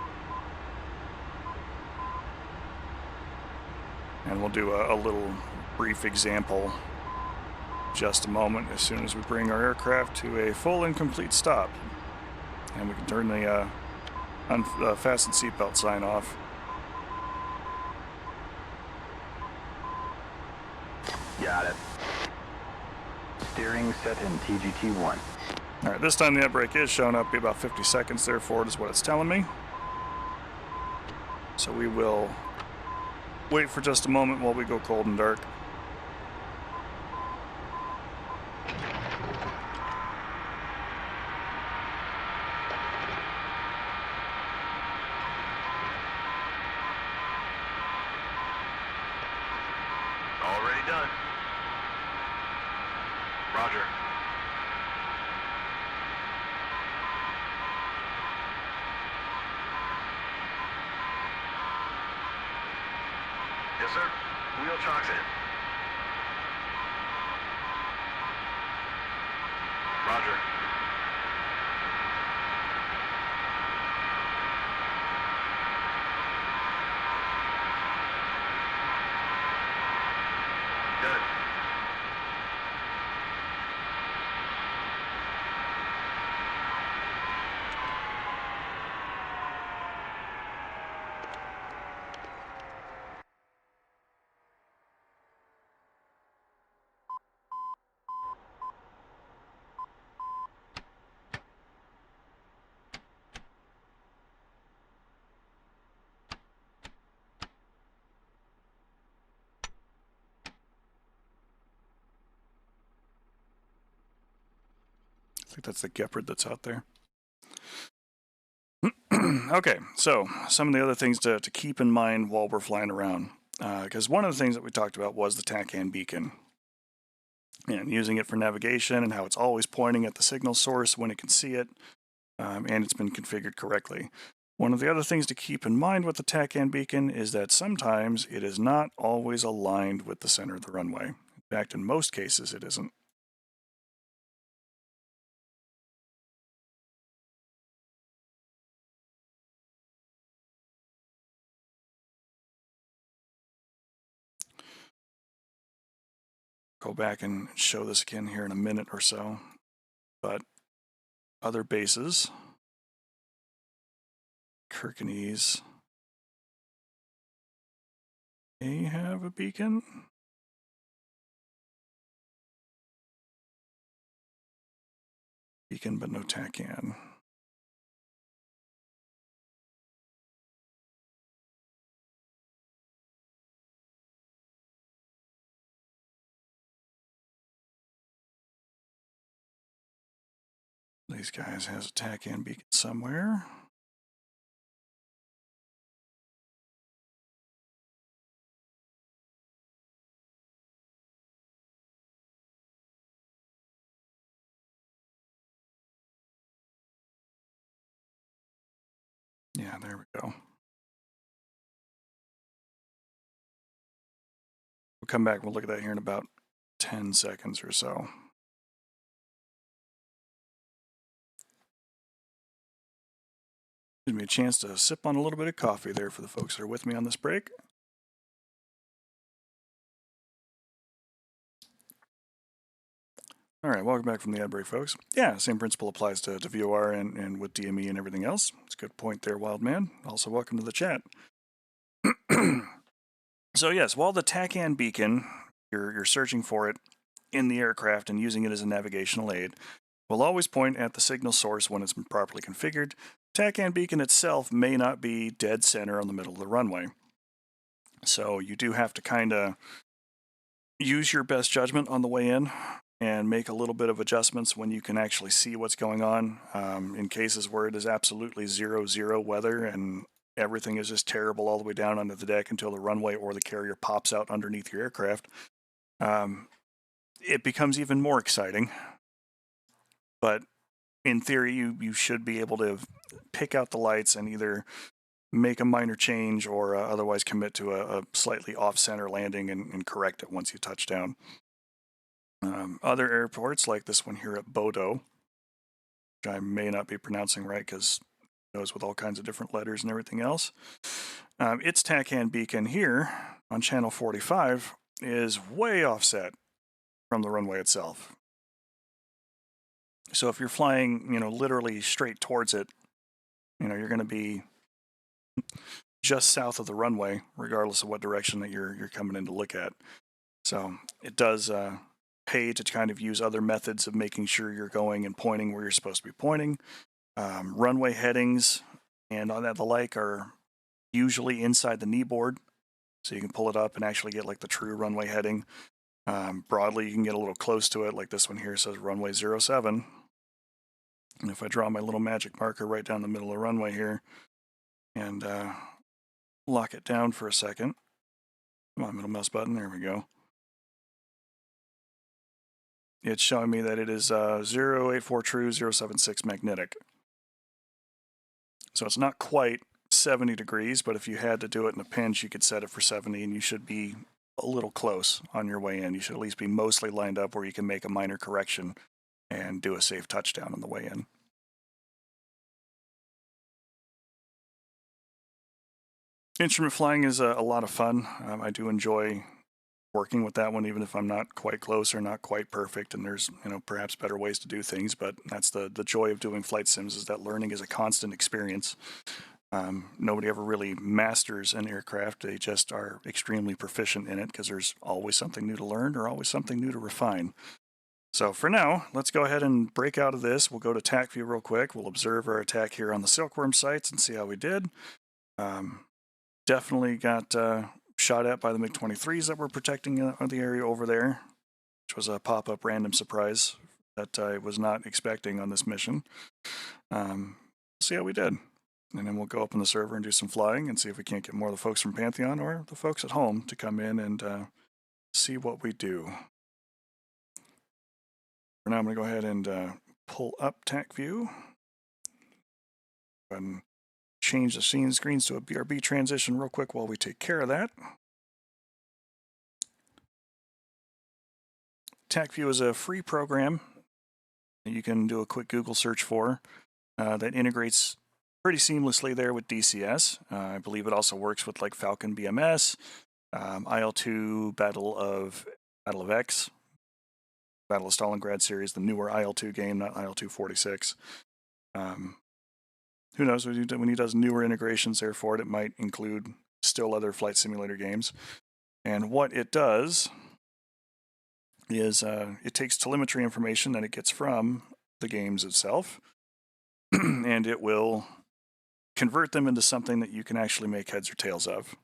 [SPEAKER 1] And we'll do a little brief example just a moment as soon as we bring our aircraft to a full and complete stop. And we can turn the fasten seatbelt sign off.
[SPEAKER 2] Got it. Steering set in TGT-1.
[SPEAKER 1] Alright, this time the outbreak is showing up, be about 50 seconds there for it is what it's telling me. So we will wait for just a moment while we go cold and dark.
[SPEAKER 2] Already done. Roger. Yes, sir. Wheel chocks in. Roger. Good.
[SPEAKER 1] I think that's the Gepard that's out there. Okay, so some of the other things to keep in mind while we're flying around. Because one of the things that we talked about was the TACAN beacon. And using it for navigation and how it's always pointing at the signal source when it can see it, and it's been configured correctly. One of the other things to keep in mind with the TACAN beacon is that sometimes it is not always aligned with the center of the runway. In fact, in most cases, it isn't. Go back and show this again here in a minute or so. But other bases, Kirkenes, may have a beacon. Beacon, but no TACAN. These guys has a TACAN beacon somewhere. Yeah, there we go. We'll come back and we'll look at that here in about 10 seconds or so. Gives me a chance to sip on a little bit of coffee there for the folks that are with me on this break. All right, welcome back from the ad break, folks. Yeah, same principle applies to VOR and with DME and everything else. It's a good point there, Wild Man. Also, welcome to the chat. So yes, while the TACAN beacon, you're searching for it in the aircraft and using it as a navigational aid, will always point at the signal source when it's been properly configured. TACAN beacon itself may not be dead center on the middle of the runway. So you do have to kind of use your best judgment on the way in and make a little bit of adjustments when you can actually see what's going on. In cases where it is absolutely 0-0 weather and everything is just terrible all the way down onto the deck until the runway or the carrier pops out underneath your aircraft, it becomes even more exciting. But in theory, you should be able to pick out the lights and either make a minor change or otherwise commit to a slightly off-center landing and correct it once you touch down. Other airports, like this one here at Bodo, which I may not be pronouncing right because it goes with all kinds of different letters and everything else. Its TACAN beacon here on channel 45 is way offset from the runway itself. So if you're flying, literally straight towards it, you're going to be just south of the runway, regardless of what direction that you're coming in to look at. So it does pay to kind of use other methods of making sure you're going and pointing where you're supposed to be pointing. Runway headings and all that the like are usually inside the knee board, so you can pull it up and actually get like the true runway heading. Broadly, you can get a little close to it, like this one here says runway 07. And if I draw my little magic marker right down the middle of the runway here and lock it down for a second. Come on, middle mouse button, there we go. It's showing me that it is 084 true, 076 magnetic. So it's not quite 70 degrees, but if you had to do it in a pinch, you could set it for 70 and you should be a little close on your way in. You should at least be mostly lined up where you can make a minor correction and do a safe touchdown on the way in. Instrument flying is a lot of fun. I do enjoy working with that one, even if I'm not quite close or not quite perfect, and there's perhaps better ways to do things, but that's the joy of doing flight sims, is that learning is a constant experience. Nobody ever really masters an aircraft. They just are extremely proficient in it because there's always something new to learn or always something new to refine. So for now, let's go ahead and break out of this. We'll go to TAC view real quick. We'll observe our attack here on the Silkworm sites and see how we did. Definitely got shot at by the MiG-23s that were protecting the area over there, which was a pop-up random surprise that I was not expecting on this mission. See how we did. And then we'll go up on the server and do some flying and see if we can't get more of the folks from Pantheon or the folks at home to come in and see what we do. For now, I'm going to go ahead and pull up TAC view and change the scene screens to a BRB transition real quick while we take care of that. TAC view is a free program that you can do a quick Google search for that integrates pretty seamlessly there with DCS. I believe it also works with like Falcon BMS, IL-2 Battle of X, Battle of Stalingrad series, the newer IL-2 game, not IL-2 46. Who knows, when he does newer integrations there for it, it might include still other flight simulator games. And what it does is it takes telemetry information that it gets from the games itself, and it will convert them into something that you can actually make heads or tails of.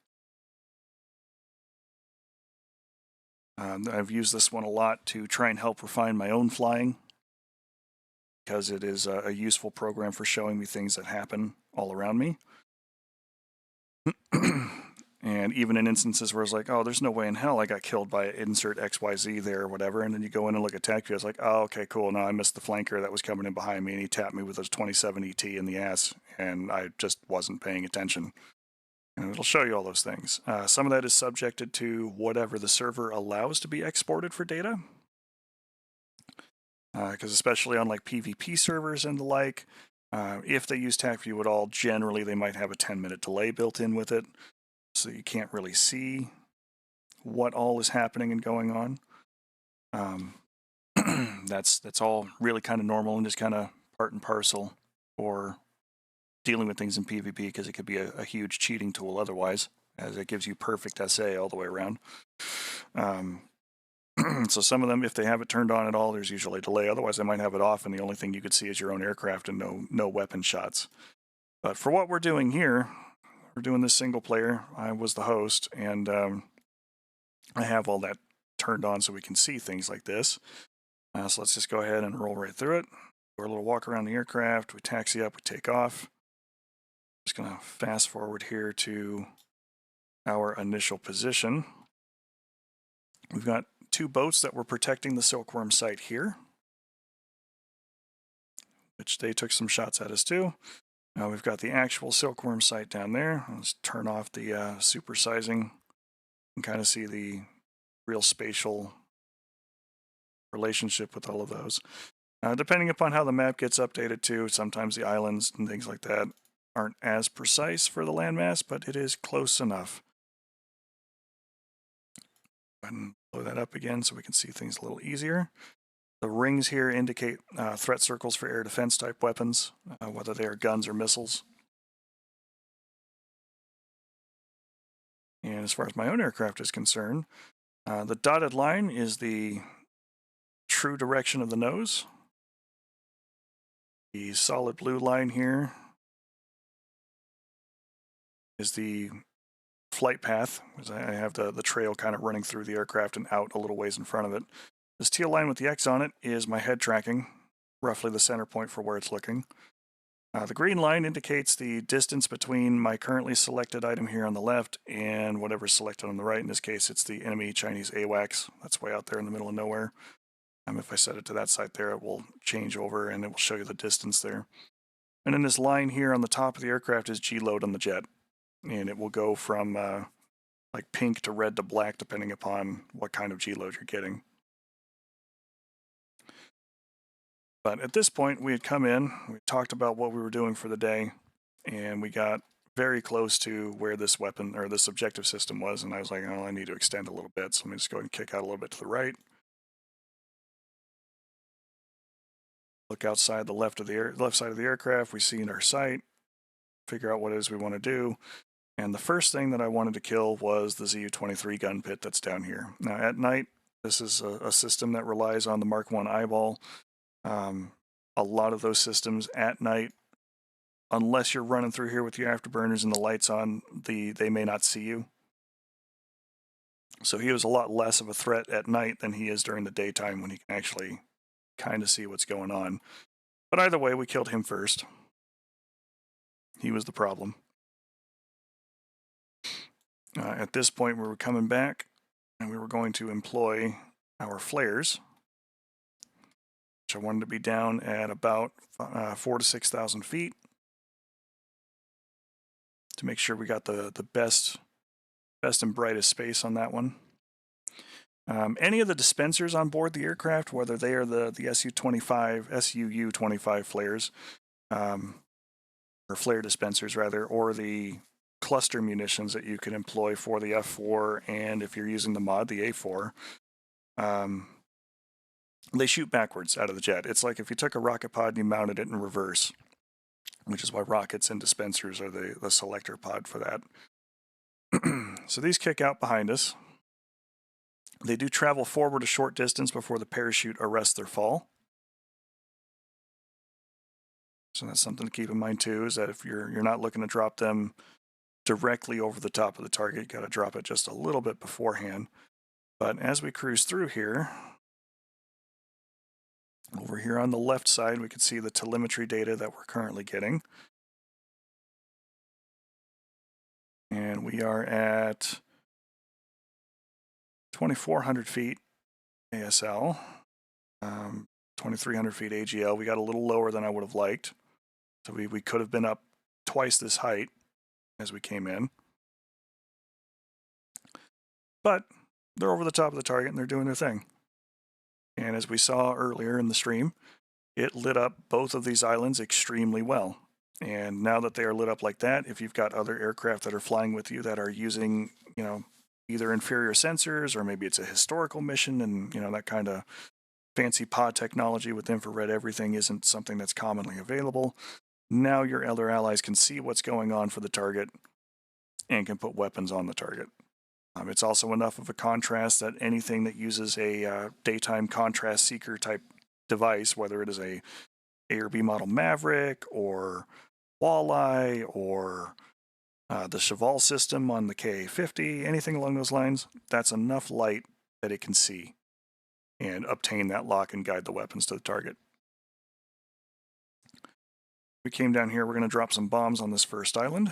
[SPEAKER 1] I've used this one a lot to try and help refine my own flying, because it is a useful program for showing me things that happen all around me. And even in instances where it's like, oh, there's no way in hell I got killed by insert XYZ there or whatever, and then you go in and look at TAC view, it's like, oh, okay, cool, no, I missed the flanker that was coming in behind me, and he tapped me with his 27 ET in the ass, and I just wasn't paying attention. And it'll show you all those things. Some of that is subjected to whatever the server allows to be exported for data. Because especially on like PvP servers and the like, if they use TAC view at all, generally they might have a 10-minute delay built in with it, so you can't really see what all is happening and going on. That's all really kind of normal and just kind of part and parcel for dealing with things in PvP, because it could be a huge cheating tool otherwise, as it gives you perfect SA all the way around. So some of them, if they have it turned on at all, there's usually a delay. Otherwise, they might have it off, and the only thing you could see is your own aircraft and no weapon shots. But for what we're doing here, we're doing this single player. I was the host, and I have all that turned on so we can see things like this. So let's just go ahead and roll right through it. Do a little walk around the aircraft. We taxi up, we take off. Just going to fast forward here to our initial position. We've got 2 boats that were protecting the Silkworm site here, which they took some shots at us too. Now we've got the actual Silkworm site down there. Let's turn off the supersizing and kind of see the real spatial relationship with all of those. Depending upon how the map gets updated too, sometimes the islands and things like that aren't as precise for the landmass, but it is close enough. Go ahead and blow that up again so we can see things a little easier. The rings here indicate threat circles for air defense type weapons, whether they are guns or missiles. And as far as my own aircraft is concerned, the dotted line is the true direction of the nose. The solid blue line here is the flight path, because I have the trail kind of running through the aircraft and out a little ways in front of it. This teal line with the X on it is my head tracking, roughly the center point for where it's looking. The green line indicates the distance between my currently selected item here on the left and whatever's selected on the right. In this case, it's the enemy Chinese AWACS. That's way out there in the middle of nowhere. If I set it to that side there, it will change over and it will show you the distance there. And then this line here on the top of the aircraft is G load on the jet. And it will go from like pink to red to black depending upon what kind of G load you're getting. But at this point, we had come in, we talked about what we were doing for the day, and we got very close to where this weapon or this objective system was. And I was like, oh, I need to extend a little bit. So let me just go ahead and kick out a little bit to the right. Look outside the left side of the aircraft. We see in our sight, figure out what it is we want to do. And the first thing that I wanted to kill was the ZU-23 gun pit that's down here. Now at night, this is a system that relies on the Mark I eyeball. A lot of those systems at night, unless you're running through here with your afterburners and the lights on, they may not see you. So he was a lot less of a threat at night than he is during the daytime when he can actually kind of see what's going on. But either way, we killed him first. He was the problem. At this point, we were coming back, and we were going to employ our flares, which I wanted to be down at about 4,000 to 6,000 feet to make sure we got the best and brightest space on that one. Any of the dispensers on board the aircraft, whether they are the SUU-25 flares, or flare dispensers rather, or the cluster munitions that you can employ for the F-4, and if you're using the mod, the A-4, they shoot backwards out of the jet. It's like if you took a rocket pod and you mounted it in reverse, which is why rockets and dispensers are the selector pod for that. So these kick out behind us. They do travel forward a short distance before the parachute arrests their fall. So that's something to keep in mind too, is that if you're not looking to drop them directly over the top of the target, you got to drop it just a little bit beforehand. But as we cruise through here, over here on the left side, we can see the telemetry data that we're currently getting. And we are at 2,400 feet ASL, 2,300 feet AGL. We got a little lower than I would have liked. So we could have been up twice this height as we came in. But they're over the top of the target and they're doing their thing. And as we saw earlier in the stream, it lit up both of these islands extremely well. And now that they are lit up like that, if you've got other aircraft that are flying with you that are using, either inferior sensors, or maybe it's a historical mission and, that kind of fancy pod technology with infrared everything isn't something that's commonly available. Now your other allies can see what's going on for the target and can put weapons on the target. It's also enough of a contrast that anything that uses a daytime contrast seeker type device, whether it is a or B model Maverick or Walleye or the Cheval system on the KA-50, anything along those lines, that's enough light that it can see and obtain that lock and guide the weapons to the target. We came down here, we're going to drop some bombs on this first island.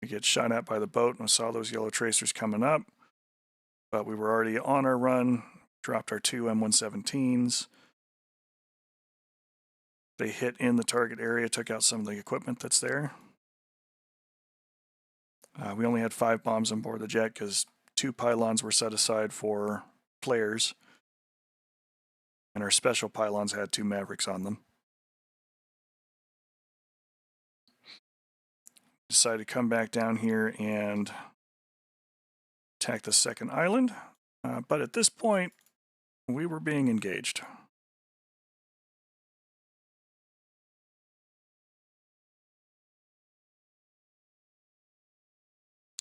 [SPEAKER 1] We get shot at by the boat and we saw those yellow tracers coming up, but we were already on our run, dropped our two M117s. They hit in the target area, took out some of the equipment that's there. We only had 5 bombs on board the jet because 2 pylons were set aside for flares, and our special pylons had 2 Mavericks on them. Decided to come back down here and attack the second island, but at this point, we were being engaged.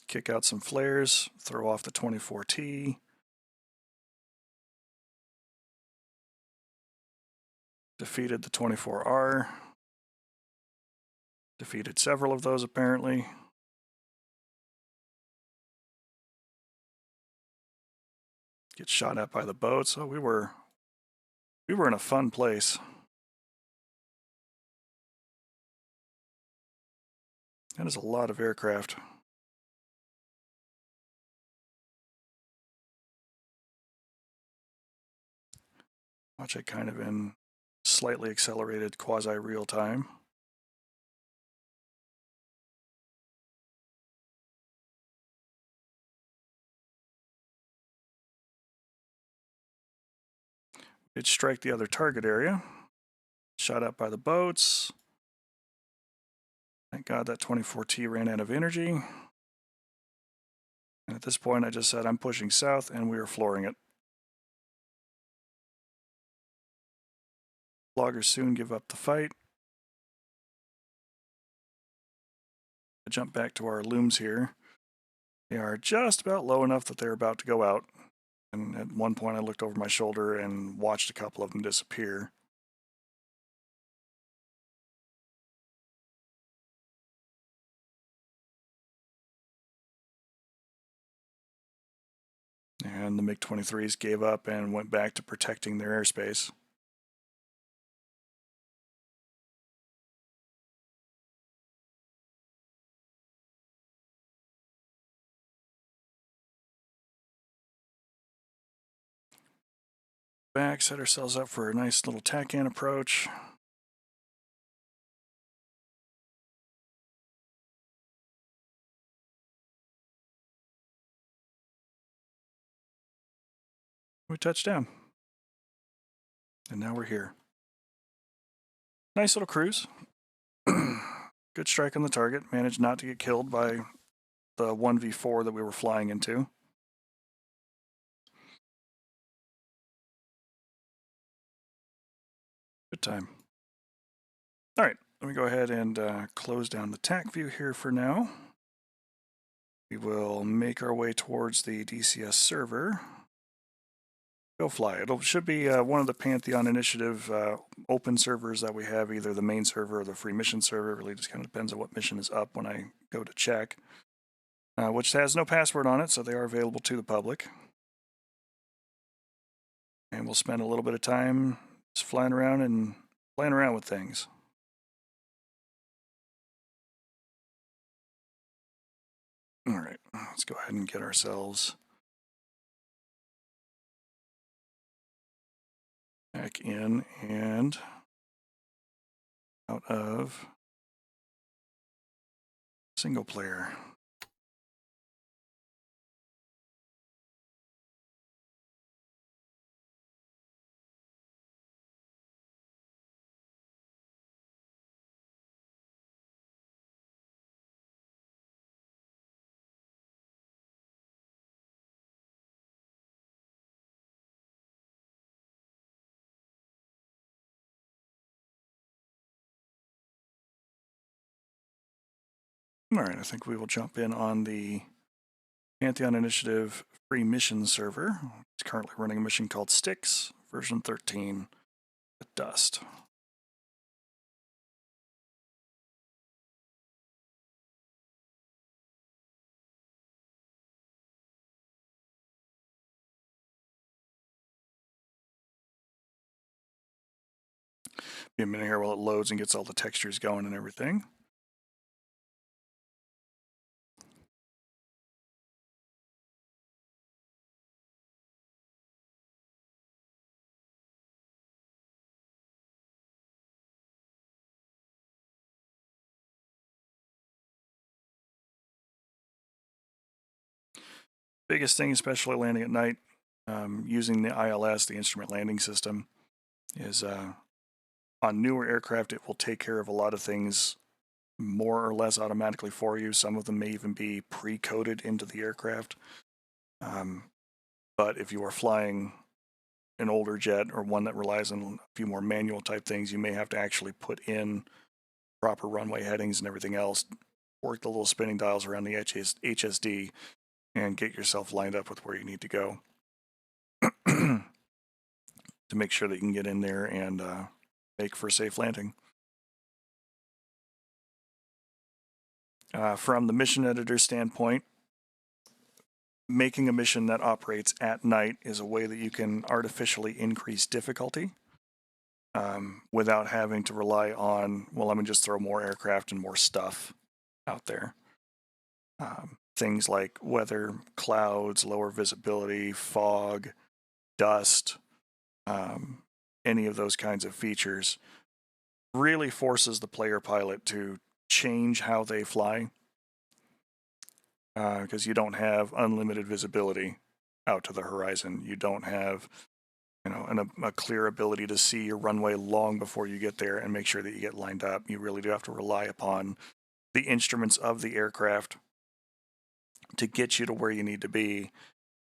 [SPEAKER 1] Kick out some flares, throw off the 24T. Defeated the 24R. Defeated several of those apparently. Get shot at by the boat. So we were in a fun place. That is a lot of aircraft. Watch it kind of in slightly accelerated quasi-real time. It strike the other target area. Shot up by the boats. Thank God that 24T ran out of energy. And at this point, I just said I'm pushing south, and we are flooring it. Loggers soon give up the fight. I jump back to our looms here. They are just about low enough that they're about to go out. And at one point, I looked over my shoulder and watched a couple of them disappear. And the MiG-23s gave up and went back to protecting their airspace. Back, set ourselves up for a nice little tack-in approach. We touched down. And now we're here. Nice little cruise. Good strike on the target. Managed not to get killed by the 1v4 that we were flying into. Good time. All right, let me go ahead and close down the TAC view here for now. We will make our way towards the DCS server. Go fly. It should be one of the Pantheon Initiative open servers that we have, either the main server or the free mission server. It really just kind of depends on what mission is up when I go to check. Which has no password on it, so they are available to the public. And we'll spend a little bit of time just flying around and playing around with things. All right, let's go ahead and get ourselves back in and out of single player. All right, I think we will jump in on the Pantheon Initiative free mission server. It's currently running a mission called Styx, version 13, at Dust. Be a minute here while it loads and gets all the textures going and everything. Biggest thing, especially landing at night, using the ILS, the Instrument Landing System, is on newer aircraft, it will take care of a lot of things more or less automatically for you. Some of them may even be pre-coded into the aircraft. But if you are flying an older jet or one that relies on a few more manual type things, you may have to actually put in proper runway headings and everything else, work the little spinning dials around the HSD, and get yourself lined up with where you need to go to make sure that you can get in there and make for a safe landing. From the mission editor standpoint, making a mission that operates at night is a way that you can artificially increase difficulty without having to rely on, well, let me just throw more aircraft and more stuff out there. Things like weather, clouds, lower visibility, fog, dust, any of those kinds of features really forces the player pilot to change how they fly, because you don't have unlimited visibility out to the horizon. You don't have, a clear ability to see your runway long before you get there and make sure that you get lined up. You really do have to rely upon the instruments of the aircraft to get you to where you need to be.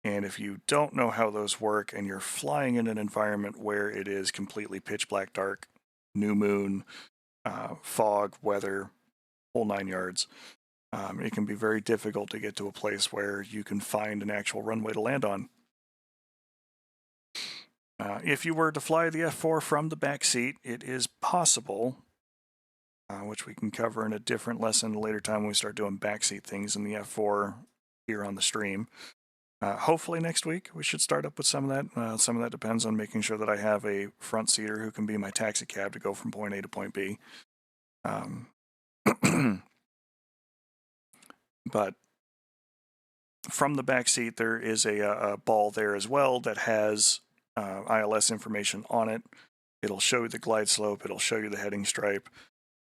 [SPEAKER 1] And if you don't know how those work and you're flying in an environment where it is completely pitch black dark, new moon, fog, weather, whole 9 yards, it can be very difficult to get to a place where you can find an actual runway to land on. If you were to fly the F-4 from the back seat, it is possible, which we can cover in a different lesson later time when we start doing backseat things in the F-4 here on the stream. Hopefully next week we should start up with some of that. Some of that depends on making sure that I have a front seater who can be my taxi cab to go from point A to point B. But from the back seat, there is a ball there as well that has ILS information on it. It'll show you the glide slope, it'll show you the heading stripe,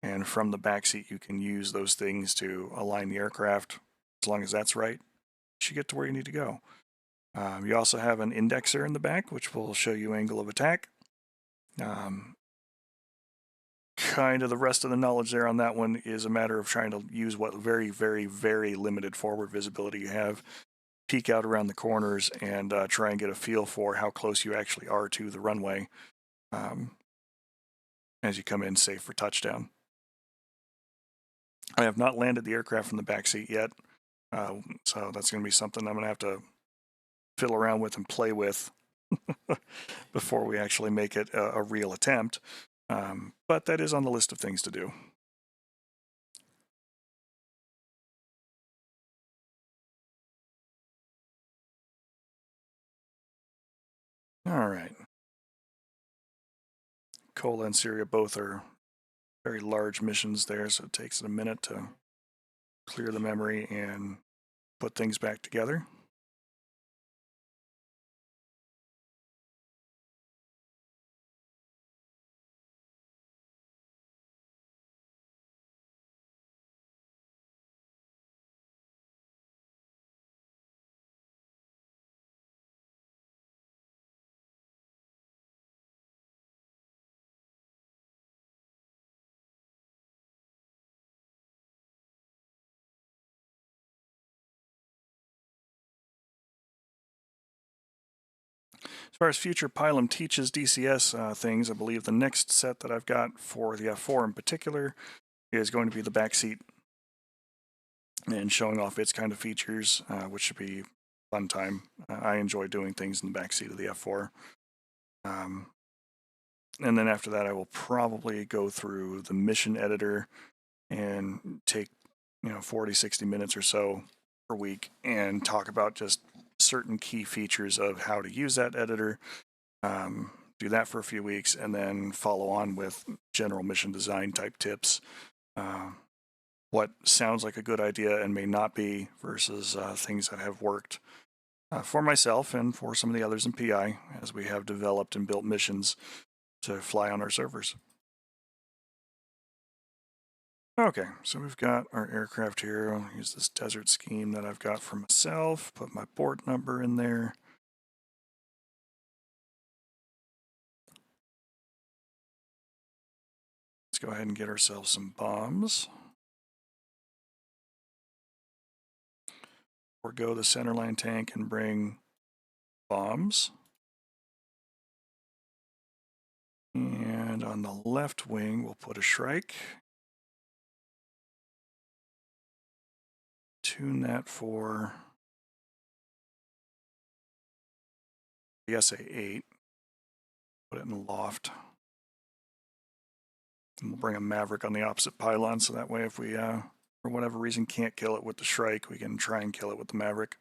[SPEAKER 1] and from the back seat you can use those things to align the aircraft. As long as that's right, you should get to where you need to go. You also have an indexer in the back, which will show you angle of attack. Kind of the rest of the knowledge there on that one is a matter of trying to use what very, very, very limited forward visibility you have, peek out around the corners, and try and get a feel for how close you actually are to the runway as you come in safe for touchdown. I have not landed the aircraft from the back seat yet, so that's going to be something I'm going to have to fiddle around with and play with before we actually make it a real attempt. But that is on the list of things to do. All right. Cola and Syria both are very large missions there, so it takes it a minute to clear the memory and put things back together. As far as future Pilum teaches DCS things, I believe the next set that I've got for the F4 in particular is going to be the back seat and showing off its kind of features, which should be fun time. I enjoy doing things in the back seat of the F4. And then after that, I will probably go through the mission editor and take 40, 60 minutes or so per week and talk about just certain key features of how to use that editor. Do that for a few weeks and then follow on with general mission design type tips. What sounds like a good idea and may not be versus things that have worked for myself and for some of the others in PI as we have developed and built missions to fly on our servers. Okay, so we've got our aircraft here. I'll use this desert scheme that I've got for myself, put my port number in there. Let's go ahead and get ourselves some bombs. Forgo the centerline tank and bring bombs. And on the left wing, we'll put a Shrike. Tune that for the SA-8. Put it in the loft. And we'll bring a Maverick on the opposite pylon, so that way if we for whatever reason can't kill it with the Shrike, we can try and kill it with the Maverick.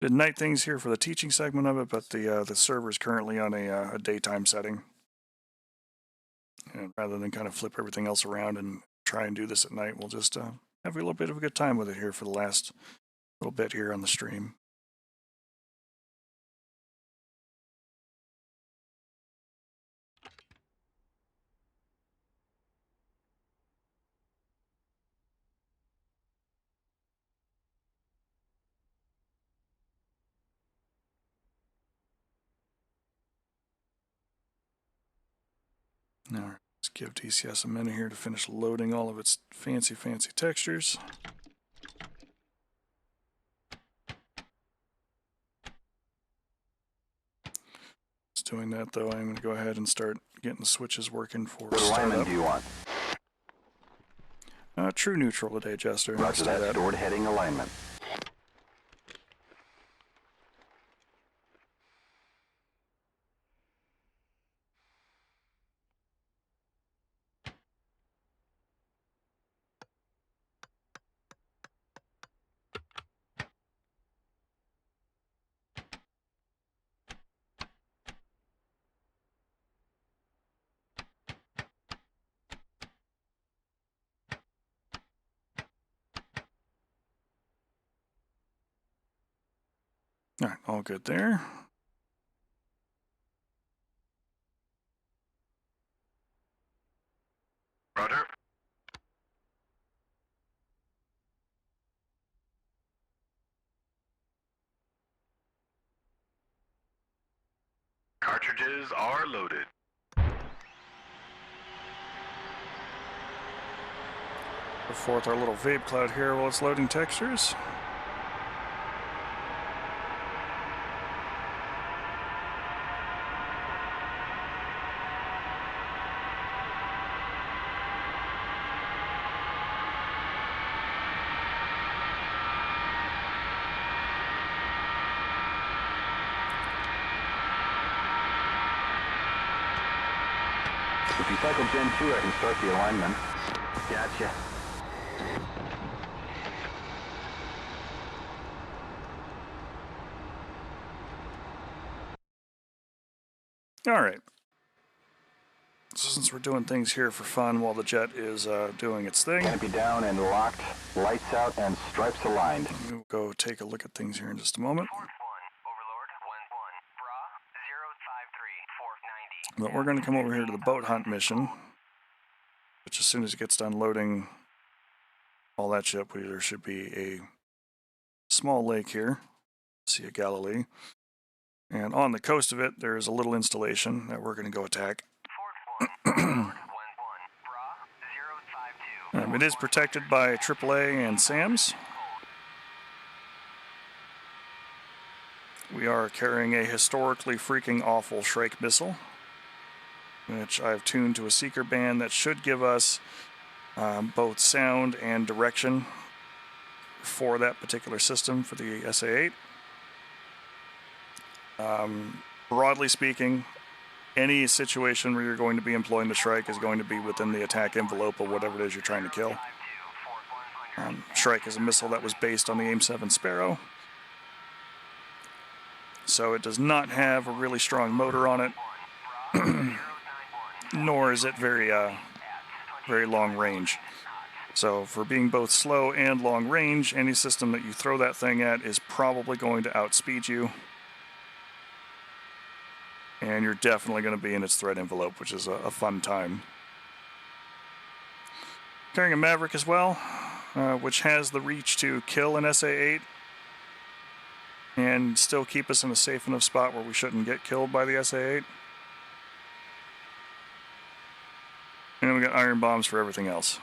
[SPEAKER 1] Did night things here for the teaching segment of it, but the server is currently on a daytime setting. And rather than kind of flip everything else around and try and do this at night, we'll just have a little bit of a good time with it here for the last little bit here on the stream. Now, let's give DCS a minute here to finish loading all of its fancy textures. It's doing that though. I'm going to go ahead and start getting the switches working for
[SPEAKER 2] What alignment
[SPEAKER 1] startup.
[SPEAKER 2] do you want?
[SPEAKER 1] True neutral today, Jester.
[SPEAKER 2] Roger that. Stored heading alignment.
[SPEAKER 1] All right, all good there.
[SPEAKER 2] Roger. Cartridges are loaded.
[SPEAKER 1] Put forth our little vape cloud here while it's loading textures.
[SPEAKER 2] If you cycle Gen 2, I can start the alignment. Gotcha.
[SPEAKER 1] All right. So since we're doing things here for fun while the jet is doing its thing,
[SPEAKER 2] Canopy down and locked, lights out, and stripes aligned.
[SPEAKER 1] we'll go take a look at things here in just a moment.
[SPEAKER 3] Force 1, Overlord 1-1, Bra 053, 490.
[SPEAKER 1] But we're going to come over here to the boat hunt mission, which as soon as it gets done loading all that shit, there should be a small lake here, Sea of Galilee. And on the coast of it, there's a little installation that we're going to go attack.
[SPEAKER 3] Force 1, Overlord 1-1, Bra 052.
[SPEAKER 1] It is protected by AAA and SAMs. We are carrying a historically freaking awful Shrike missile, which I've tuned to a seeker band that should give us both sound and direction for that particular system for the SA-8. Broadly speaking, any situation where you're going to be employing the Shrike is going to be within the attack envelope of whatever it is you're trying to kill. Shrike is a missile that was based on the AIM-7 Sparrow, so it does not have a really strong motor on it, nor is it very long range. So for being both slow and long range, any system that you throw that thing at is probably going to outspeed you. And you're definitely going to be in its threat envelope, which is a fun time. Carrying a Maverick as well, which has the reach to kill an SA-8 and still keep us in a safe enough spot where we shouldn't get killed by the SA-8. And we got iron bombs for everything else.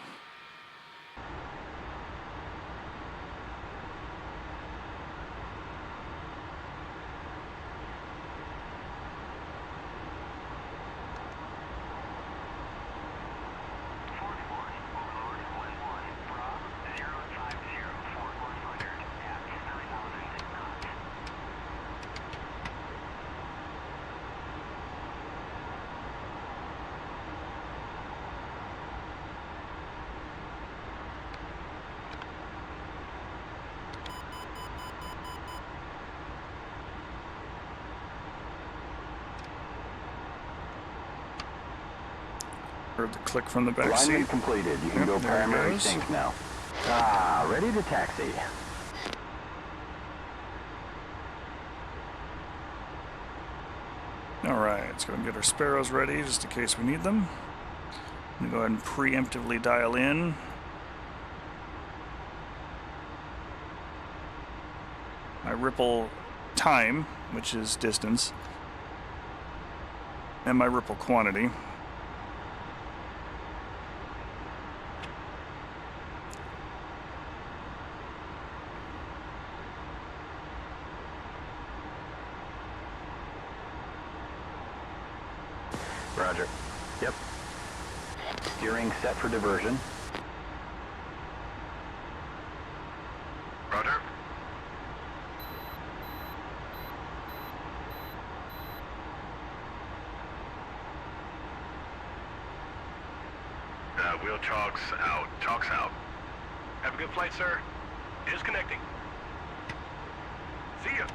[SPEAKER 1] heard the click from the back seat.
[SPEAKER 2] Alignment completed. You can
[SPEAKER 1] Yep,
[SPEAKER 2] go
[SPEAKER 1] there it
[SPEAKER 2] primary
[SPEAKER 1] goes.
[SPEAKER 2] sync now. Ready to taxi.
[SPEAKER 1] Alright, let's go and get our Sparrows ready just in case we need them. I'm going to go ahead and preemptively dial in. My ripple time, which is distance, and my ripple quantity.
[SPEAKER 2] Roger. Yep. Steering set for diversion.
[SPEAKER 3] Roger. Wheel chalks out. Chalks out. Have a good flight, sir. Disconnecting. See ya.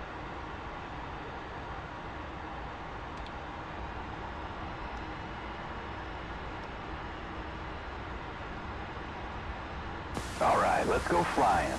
[SPEAKER 2] All right, let's go flying.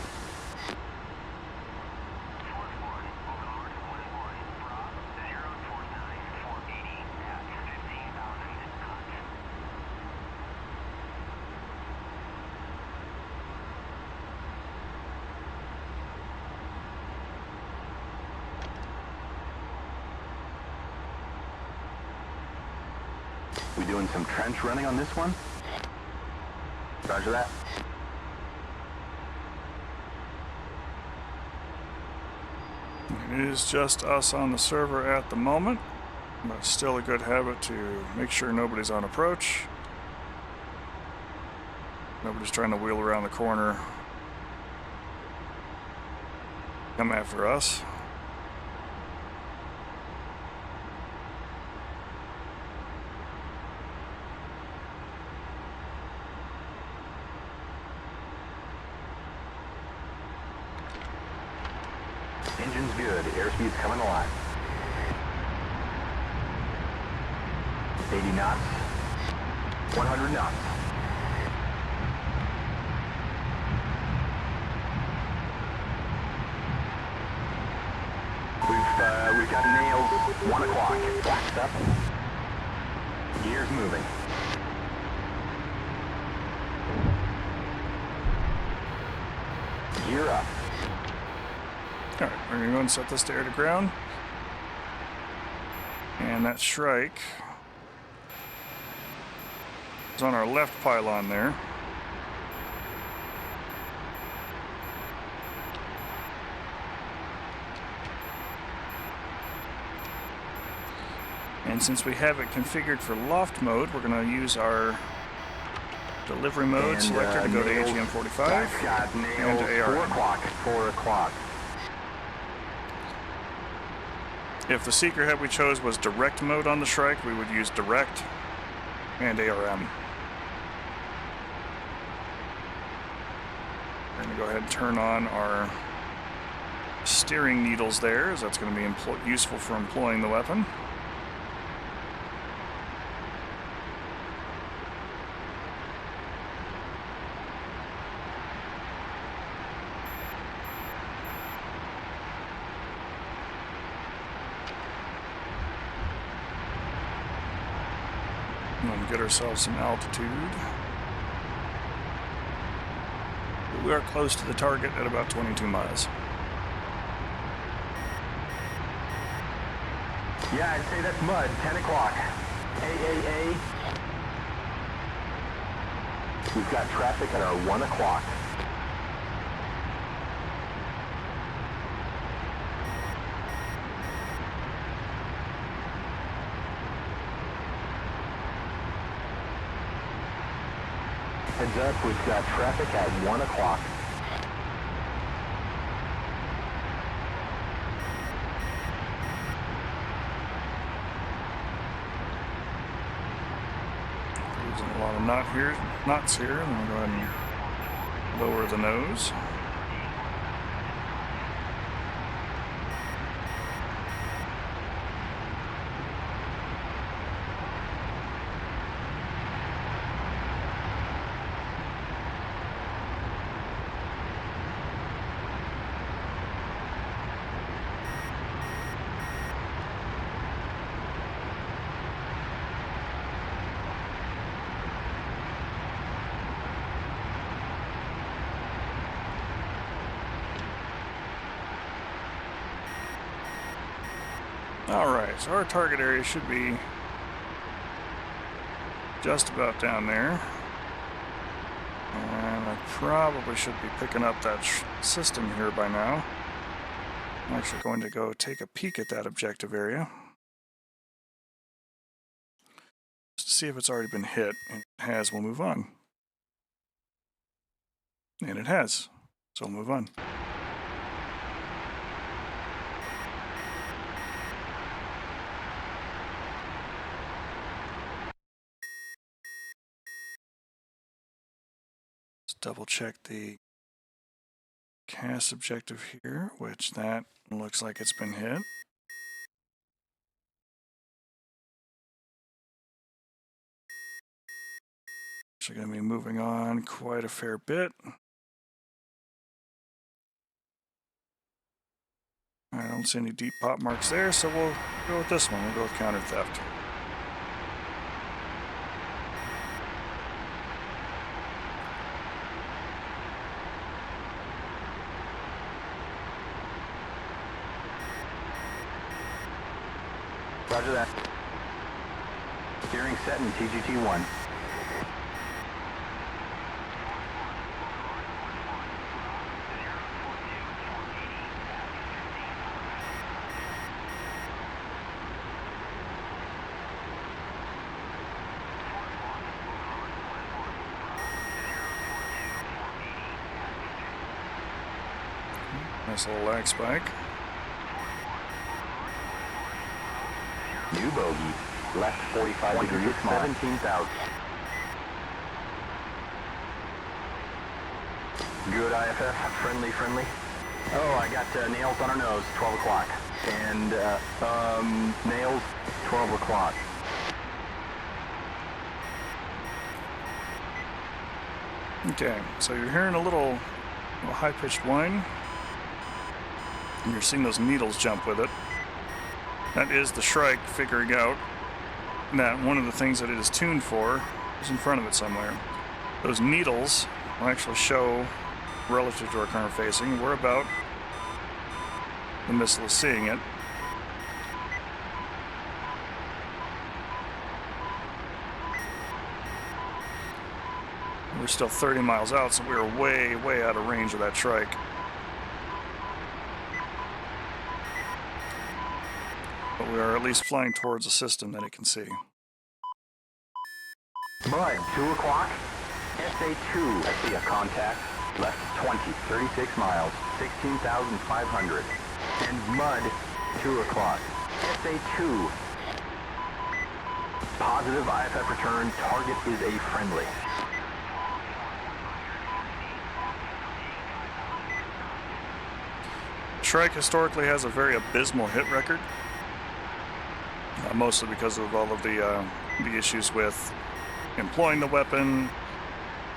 [SPEAKER 2] We doing some trench running on this one? Roger that.
[SPEAKER 1] It is just us on the server at the moment, but it's still a good habit to make sure nobody's on approach. Nobody's trying to wheel around the corner, come after us.
[SPEAKER 2] Engine's good. Airspeed's coming alive. 80 knots. 100 knots. We've got nails. 1 o'clock. Waxed up. Gears moving. Gear up.
[SPEAKER 1] Alright, we're going to go and set this to air to ground. And that Shrike is on our left pylon there. And since we have it configured for loft mode, we're going to use our delivery mode selector to go to AGM 45 and to ARM.
[SPEAKER 2] 4 o'clock. 4 o'clock.
[SPEAKER 1] If the seeker head we chose was direct mode on the Shrike, we would use direct and ARM. We're going to go ahead and turn on our steering needles there, as that's going to be useful for employing the weapon. And get ourselves some altitude. But we are close to the target at about 22 miles.
[SPEAKER 2] Yeah, I'd say that's mud. 10 o'clock. AAA. We've got traffic at our 1 o'clock. Heads up, we've got traffic at 1 o'clock.
[SPEAKER 1] Losing a lot of knots here, and we'll go ahead and lower the nose. Alright, so our target area should be just about down there. And I probably should be picking up that system here by now. I'm actually going to go take a peek at that objective area. Just to see if it's already been hit. And if it has, we'll move on. And it has. So we'll move on. Let's double check the cast objective here, which that looks like it's been hit. Actually going to be moving on quite a fair bit. I don't see any deep pop marks there, so we'll go with this one. We'll go with counter theft.
[SPEAKER 2] Roger that. Steering set in TGT-1.
[SPEAKER 1] Nice little lag spike.
[SPEAKER 2] New bogey. Left 45 degrees, 17,000. Good IFF. Friendly. Oh, I got nails on our nose. 12 o'clock. And, nails. 12 o'clock.
[SPEAKER 1] Okay, so you're hearing a little high-pitched whine. And you're seeing those needles jump with it. That is the Shrike figuring out that one of the things that it is tuned for is in front of it somewhere. Those needles will actually show, relative to our current facing, where about the missile is seeing it. We're still 30 miles out, so we are way, way out of range of that Shrike. But we are at least flying towards a system that it can see.
[SPEAKER 2] Mud, 2 o'clock. SA-2. I see a contact. Left 20, 36 miles, 16,500. And Mud, 2 o'clock. SA-2. Positive IFF return. Target is a friendly.
[SPEAKER 1] Shrike historically has a very abysmal hit record. Mostly because of all of the issues with employing the weapon,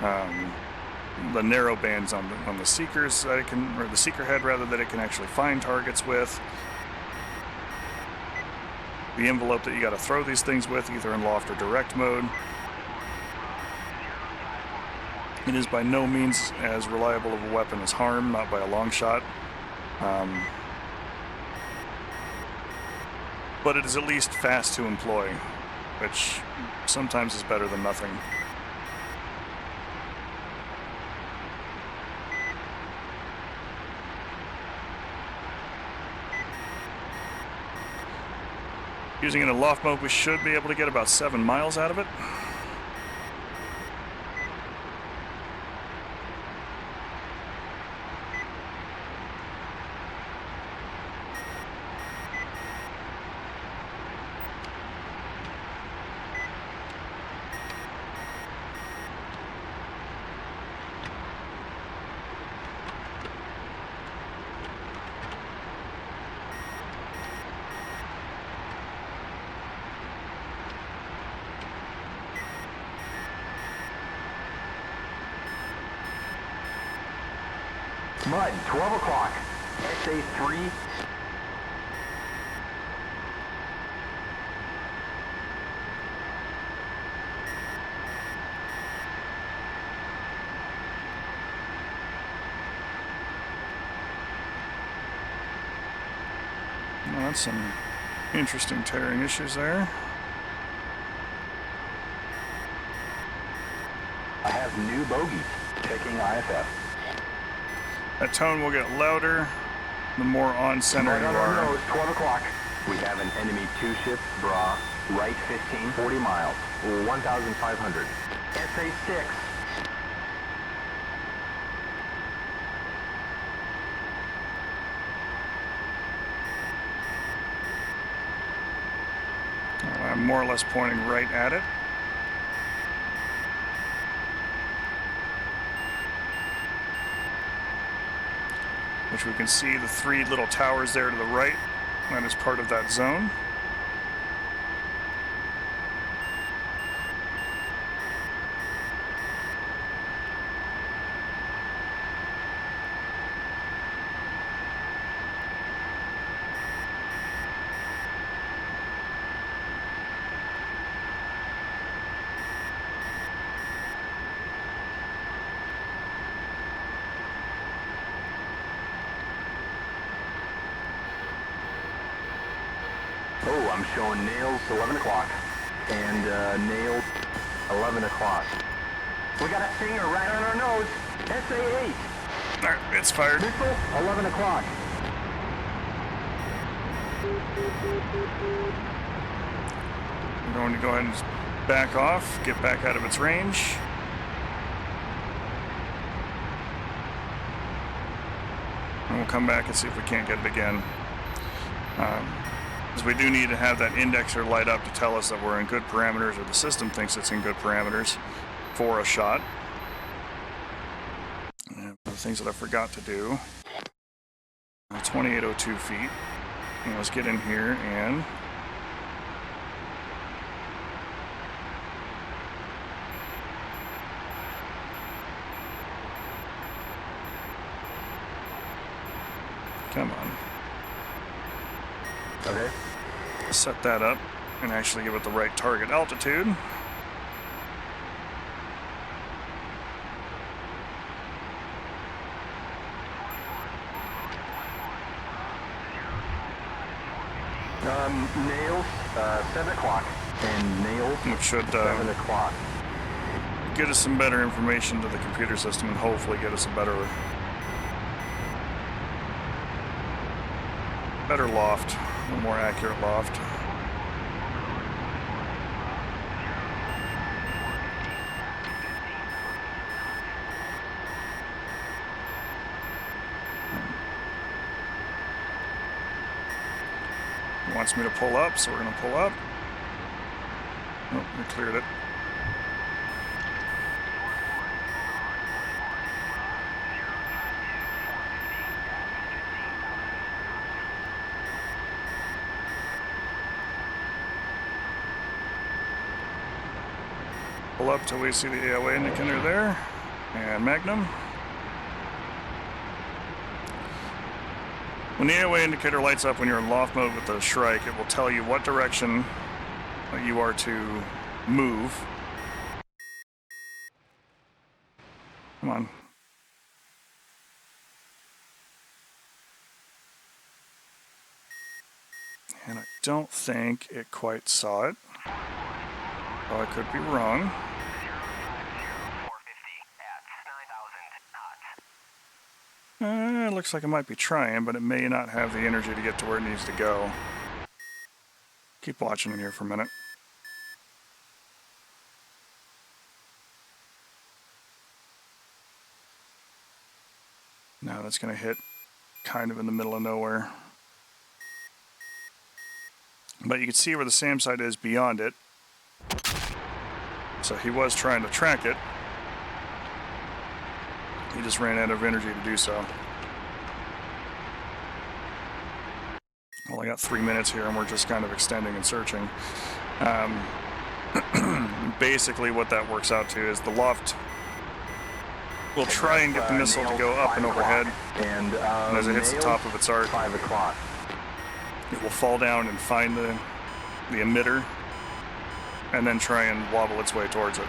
[SPEAKER 1] the narrow bands on the seekers that it can, or the seeker head rather, that it can actually find targets with, the envelope that you got to throw these things with, either in loft or direct mode. It is by no means as reliable of a weapon as Harm, not by a long shot. But it is at least fast to employ, which sometimes is better than nothing. Using it in loft mode, we should be able to get about 7 miles out of it.
[SPEAKER 2] Mud, 12 o'clock. SA-3.
[SPEAKER 1] Well, that's some Interesting tearing issues there.
[SPEAKER 2] I have new bogeys. Checking IFF.
[SPEAKER 1] That tone will get louder the more on center
[SPEAKER 2] Right
[SPEAKER 1] you
[SPEAKER 2] on our
[SPEAKER 1] are.
[SPEAKER 2] nose, 12 o'clock. We have an enemy 2-ship bra, right 15, 40 miles, 1,500. SA-6.
[SPEAKER 1] I'm more or less pointing right at it. Which we can see the 3 little towers there to the right. That is part of that zone.
[SPEAKER 2] Oh, I'm showing nails 11 o'clock. And nails 11 o'clock. We got a stinger right on our nose. SA-8.
[SPEAKER 1] All right, it's fired.
[SPEAKER 2] Missile 11 o'clock.
[SPEAKER 1] I'm going to go ahead and just back off, get back out of its range. And we'll come back and see if we can't get it again. Because we do need to have that indexer light up to tell us that we're in good parameters, or the system thinks it's in good parameters for a shot. And the things that I forgot to do. 2802 feet. And let's get in here and come on.
[SPEAKER 2] Okay.
[SPEAKER 1] Set that up and actually give it the right target altitude.
[SPEAKER 2] Nails 7 o'clock. And nails
[SPEAKER 1] Which should
[SPEAKER 2] 7 o'clock.
[SPEAKER 1] get us some better information to the computer system and hopefully get us a better loft, a more accurate loft. It wants me to pull up, so we're going to pull up. Oh, we cleared it. Pull up till we see the AOA indicator there, and Magnum. When the AOA indicator lights up when you're in loft mode with the Shrike, it will tell you what direction you are to move. Come on. And I don't think it quite saw it. Oh, I could be wrong. It looks like it might be trying, but it may not have the energy to get to where it needs to go. Keep watching in here for a minute. Now that's going to hit kind of in the middle of nowhere. But you can see where the SAM site is beyond it. So he was trying to track it. He just ran out of energy to do so. Well, I got 3 minutes here and we're just kind of extending and searching. Basically what that works out to is the loft will try and get the missile to go up and overhead.
[SPEAKER 2] And
[SPEAKER 1] as it hits the top of its arc,
[SPEAKER 2] 5 o'clock.
[SPEAKER 1] it will fall down and find the emitter and then try and wobble its way towards it.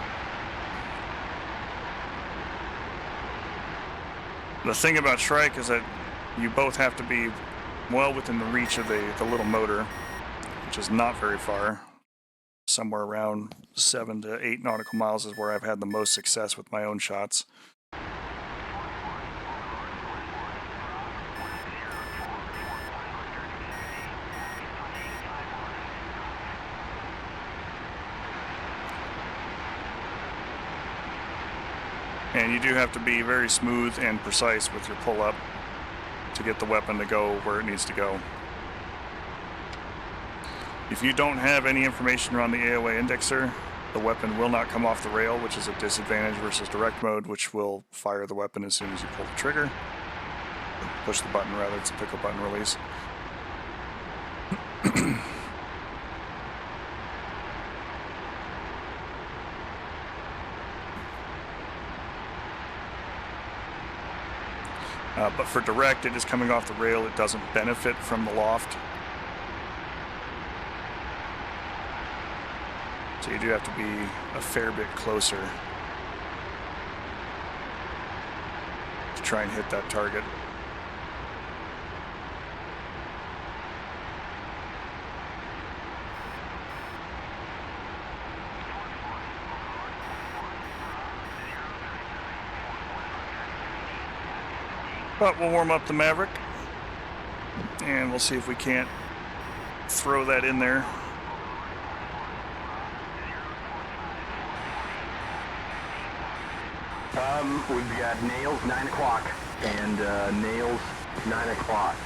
[SPEAKER 1] The thing about Shrike is that you both have to be well within the reach of the little motor. which is not very far. Somewhere around 7 to 8 nautical miles is where I've had the most success with my own shots. And you do have to be very smooth and precise with your pull-up to get the weapon to go where it needs to go. If you don't have any information around the AOA indexer, the weapon will not come off the rail, which is a disadvantage versus direct mode, which will fire the weapon as soon as you pull the trigger. Or push the button, rather. It's a pickle button release. But for direct, it is coming off the rail. It doesn't benefit from the loft. So you do have to be a fair bit closer to try and hit that target. But we'll warm up the Maverick, and we'll see if we can't throw that in there.
[SPEAKER 2] We've got nails 9 o'clock and nails 9 o'clock.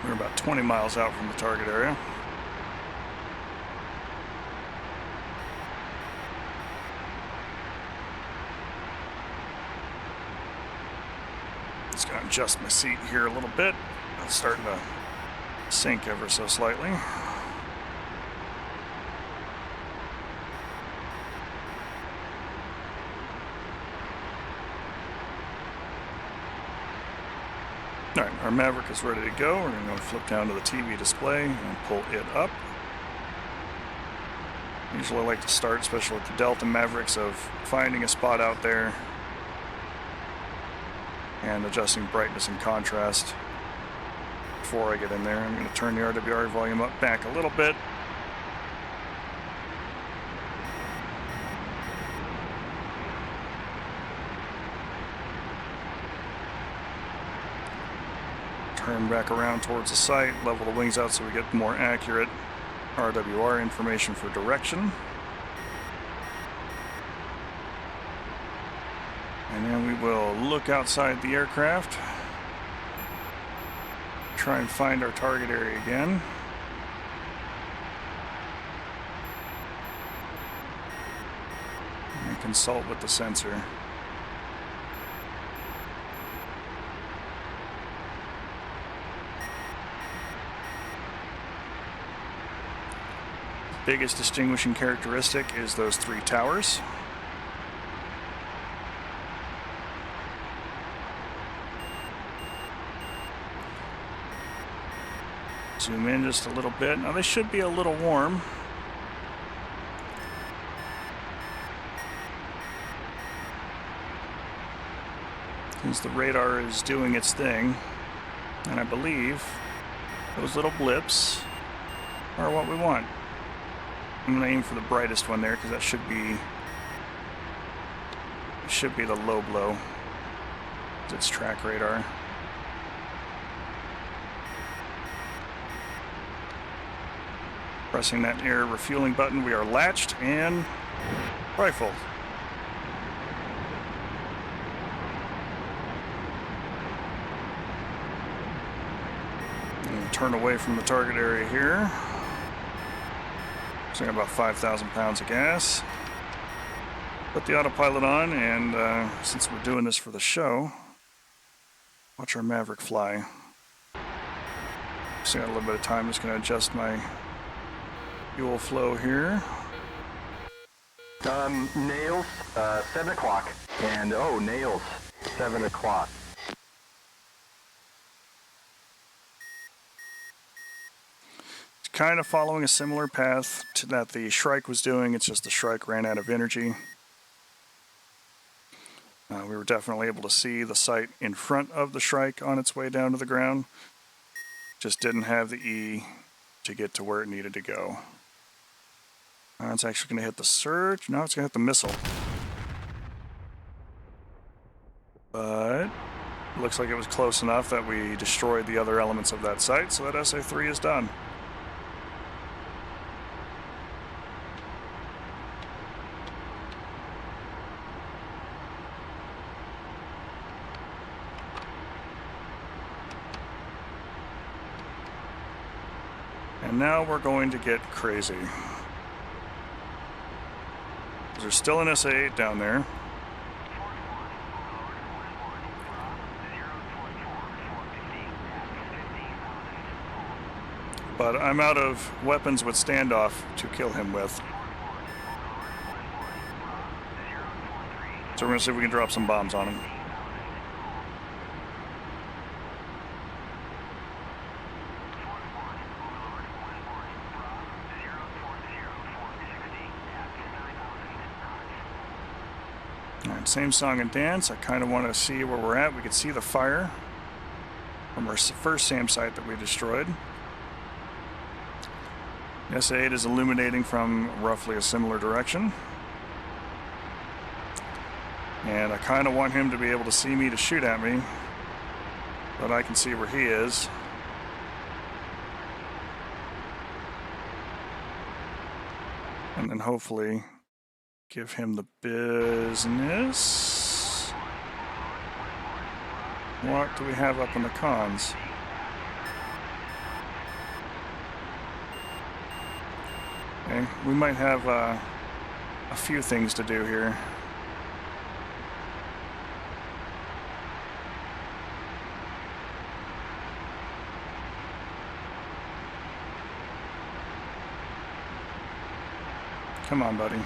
[SPEAKER 1] We're about 20 miles out from the target area. Just gonna adjust my seat here a little bit. It's starting to sink ever so slightly. Alright, our Maverick is ready to go. We're going to go flip down to the TV display and pull it up. Usually I like to start, especially with the Delta Mavericks, of finding a spot out there and adjusting brightness and contrast before I get in there. I'm going to turn the RWR volume up back a little bit. Turn back around towards the site, level the wings out so we get more accurate RWR information for direction. And then we will look outside the aircraft, try and find our target area again. And consult with the sensor. Biggest distinguishing characteristic is those 3 towers. Zoom in just a little bit. Now they should be a little warm. Since the radar is doing its thing. And I believe those little blips are what we want. I'm going to aim for the brightest one there because that should be the low blow. It's track radar. Pressing that air refueling button, we are latched and rifled. And turn away from the target area here. So I got about 5,000 pounds of gas. Put the autopilot on, and since we're doing this for the show, watch our Maverick fly. So I got a little bit of time. Just going to adjust my fuel flow here.
[SPEAKER 2] Nails 7 o'clock and nails 7 o'clock.
[SPEAKER 1] kind of following a similar path to that the Shrike was doing. It's just the Shrike ran out of energy. We were definitely able to see the sight in front of the Shrike on its way down to the ground. Just didn't have the E to get to where it needed to go. It's actually going to hit the surge. No, it's going to hit the missile. But it looks like it was close enough that we destroyed the other elements of that site, so that SA-3 is done. And now we're going to get crazy. There's still an SA-8 down there. But I'm out of weapons with standoff to kill him with. So we're going to see if we can drop some bombs on him. Alright, same song and dance. I kind of want to see where we're at. We can see the fire from our first SAM site that we destroyed. The SA-8 is illuminating from roughly a similar direction. And I kind of want him to be able to see me to shoot at me, but I can see where he is. And then hopefully give him the business. What do we have up in the cons? Okay, we might have a few things to do here. Come on, buddy.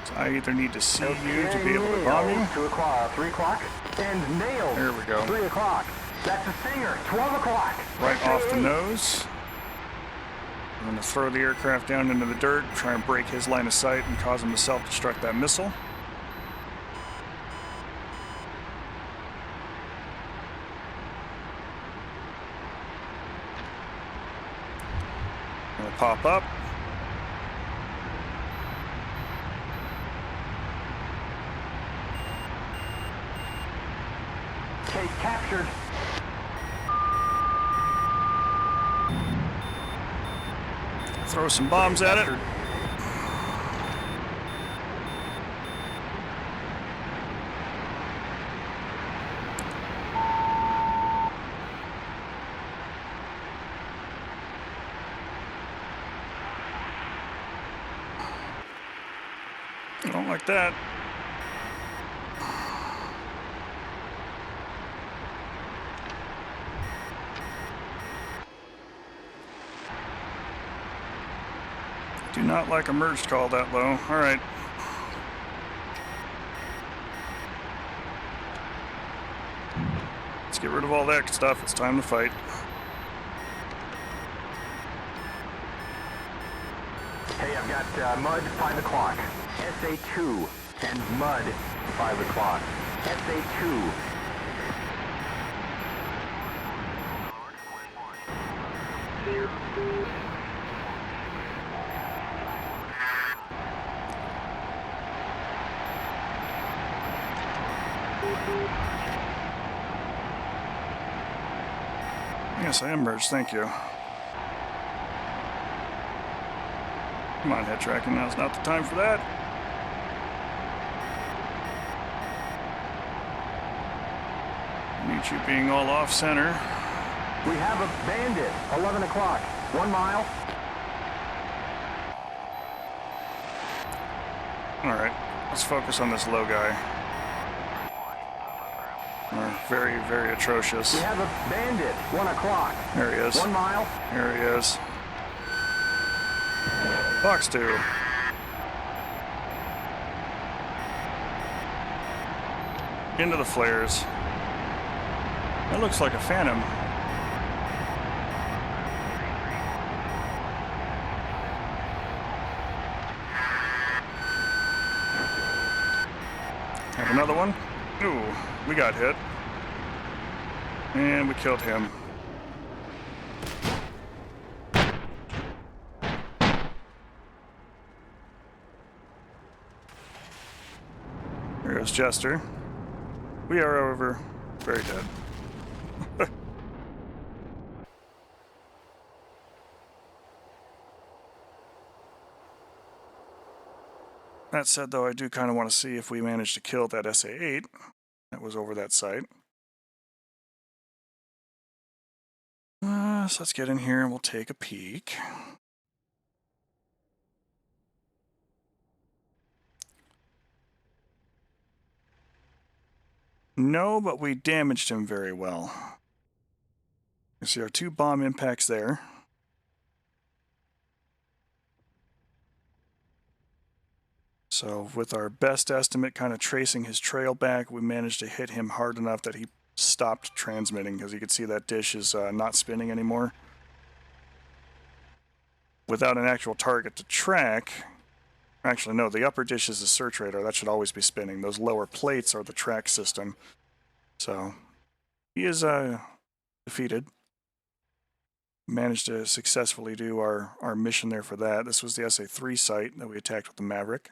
[SPEAKER 1] So I either need to see you to be able to bomb you.
[SPEAKER 2] 2 o'clock, 3 o'clock, and nailed.
[SPEAKER 1] There we go.
[SPEAKER 2] 3 o'clock. That's a stinger. 12 o'clock.
[SPEAKER 1] Right off the nose. I'm going to throw the aircraft down into the dirt, try and break his line of sight and cause him to self-destruct that missile. I'm going to pop up.
[SPEAKER 2] Case captured.
[SPEAKER 1] Throw some bombs at it. I don't like that. Do not like a merge call that low. All right. Let's get rid of all that stuff. It's time to fight.
[SPEAKER 2] Hey, I've got Mud, 5 o'clock. SA-2 and Mud, 5 o'clock. SA-2.
[SPEAKER 1] Yes, I am merged. Thank you. Come on, head tracking. Now's not the time for that. Need you being all off center.
[SPEAKER 2] We have a bandit, 11 o'clock. 1 mile.
[SPEAKER 1] All right, let's focus on this low guy. Very, very atrocious.
[SPEAKER 2] We have a bandit, 1 o'clock.
[SPEAKER 1] There he is.
[SPEAKER 2] 1 mile.
[SPEAKER 1] There he is. Box 2. I
[SPEAKER 2] 2 o'clock.
[SPEAKER 1] Into the flares. That looks like a Phantom. Have another one. Ooh, we got hit. And we killed him. There goes Jester. We are, however, very dead. That said, though, I do kind of want to see if we managed to kill that SA-8 that was over that site. So let's get in here and we'll take a peek. No, but we damaged him very well. You see our 2 bomb impacts there. So with our best estimate kind of tracing his trail back, we managed to hit him hard enough that he stopped transmitting, because you can see that dish is not spinning anymore. Without an actual target to track, actually no, the upper dish is the search radar. That should always be spinning. Those lower plates are the track system. So he is defeated. Managed to successfully do our mission there for that. This was the SA-3 site that we attacked with the Maverick.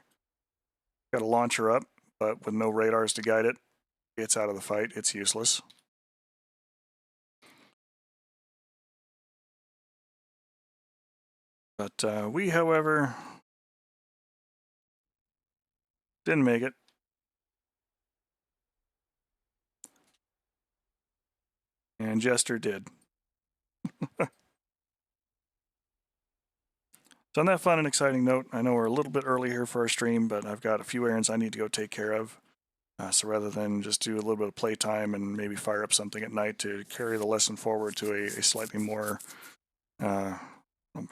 [SPEAKER 1] Got a launcher up, but with no radars to guide it, it's out of the fight. It's useless. But we, however, didn't make it. And Jester did. So on that fun and exciting note, I know we're a little bit early here for our stream, but I've got a few errands I need to go take care of. So rather than just do a little bit of playtime and maybe fire up something at night to carry the lesson forward to a slightly more, I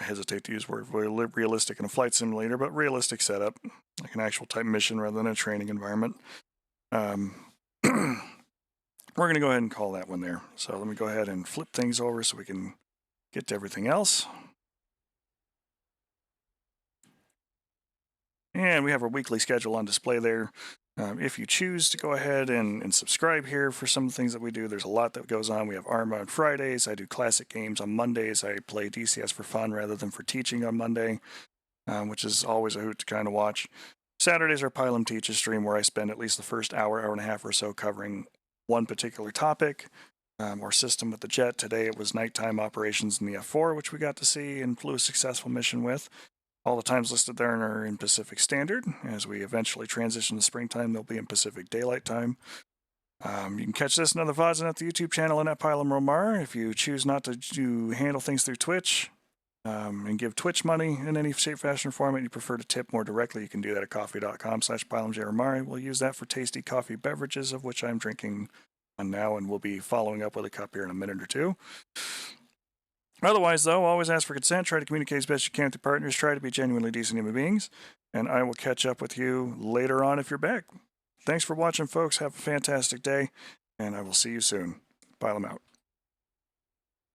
[SPEAKER 1] hesitate to use the word realistic in a flight simulator, but realistic setup, like an actual type mission rather than a training environment. We're going to go ahead and call that one there. So let me go ahead and flip things over so we can get to everything else. And we have our weekly schedule on display there. If you choose to go ahead and subscribe here for some of the things that we do, there's a lot that goes on. We have ARMA on Fridays. I do classic games on Mondays. I play DCS for fun rather than for teaching on Monday, which is always a hoot to kind of watch. Saturdays are Pilum Teaches stream, where I spend at least the first hour and a half or so covering one particular topic or system with the jet. Today it was nighttime operations in the F-4, which we got to see and flew a successful mission with. All the times listed there are in Pacific Standard. As we eventually transition to springtime, they'll be in Pacific Daylight Time. You can catch this and other VODs at the YouTube channel and at Pilum Romar. If you choose not to handle things through Twitch and give Twitch money in any shape, fashion, or form, and you prefer to tip more directly, you can do that at coffee.com/PilumJRomar. We'll use that for tasty coffee beverages, of which I'm drinking one now, and we'll be following up with a cup here in a minute or two. Otherwise, though, always ask for consent. Try to communicate as best you can with your partners. Try to be genuinely decent human beings. And I will catch up with you later on if you're back. Thanks for watching, folks. Have a fantastic day. And I will see you soon. Pilum out.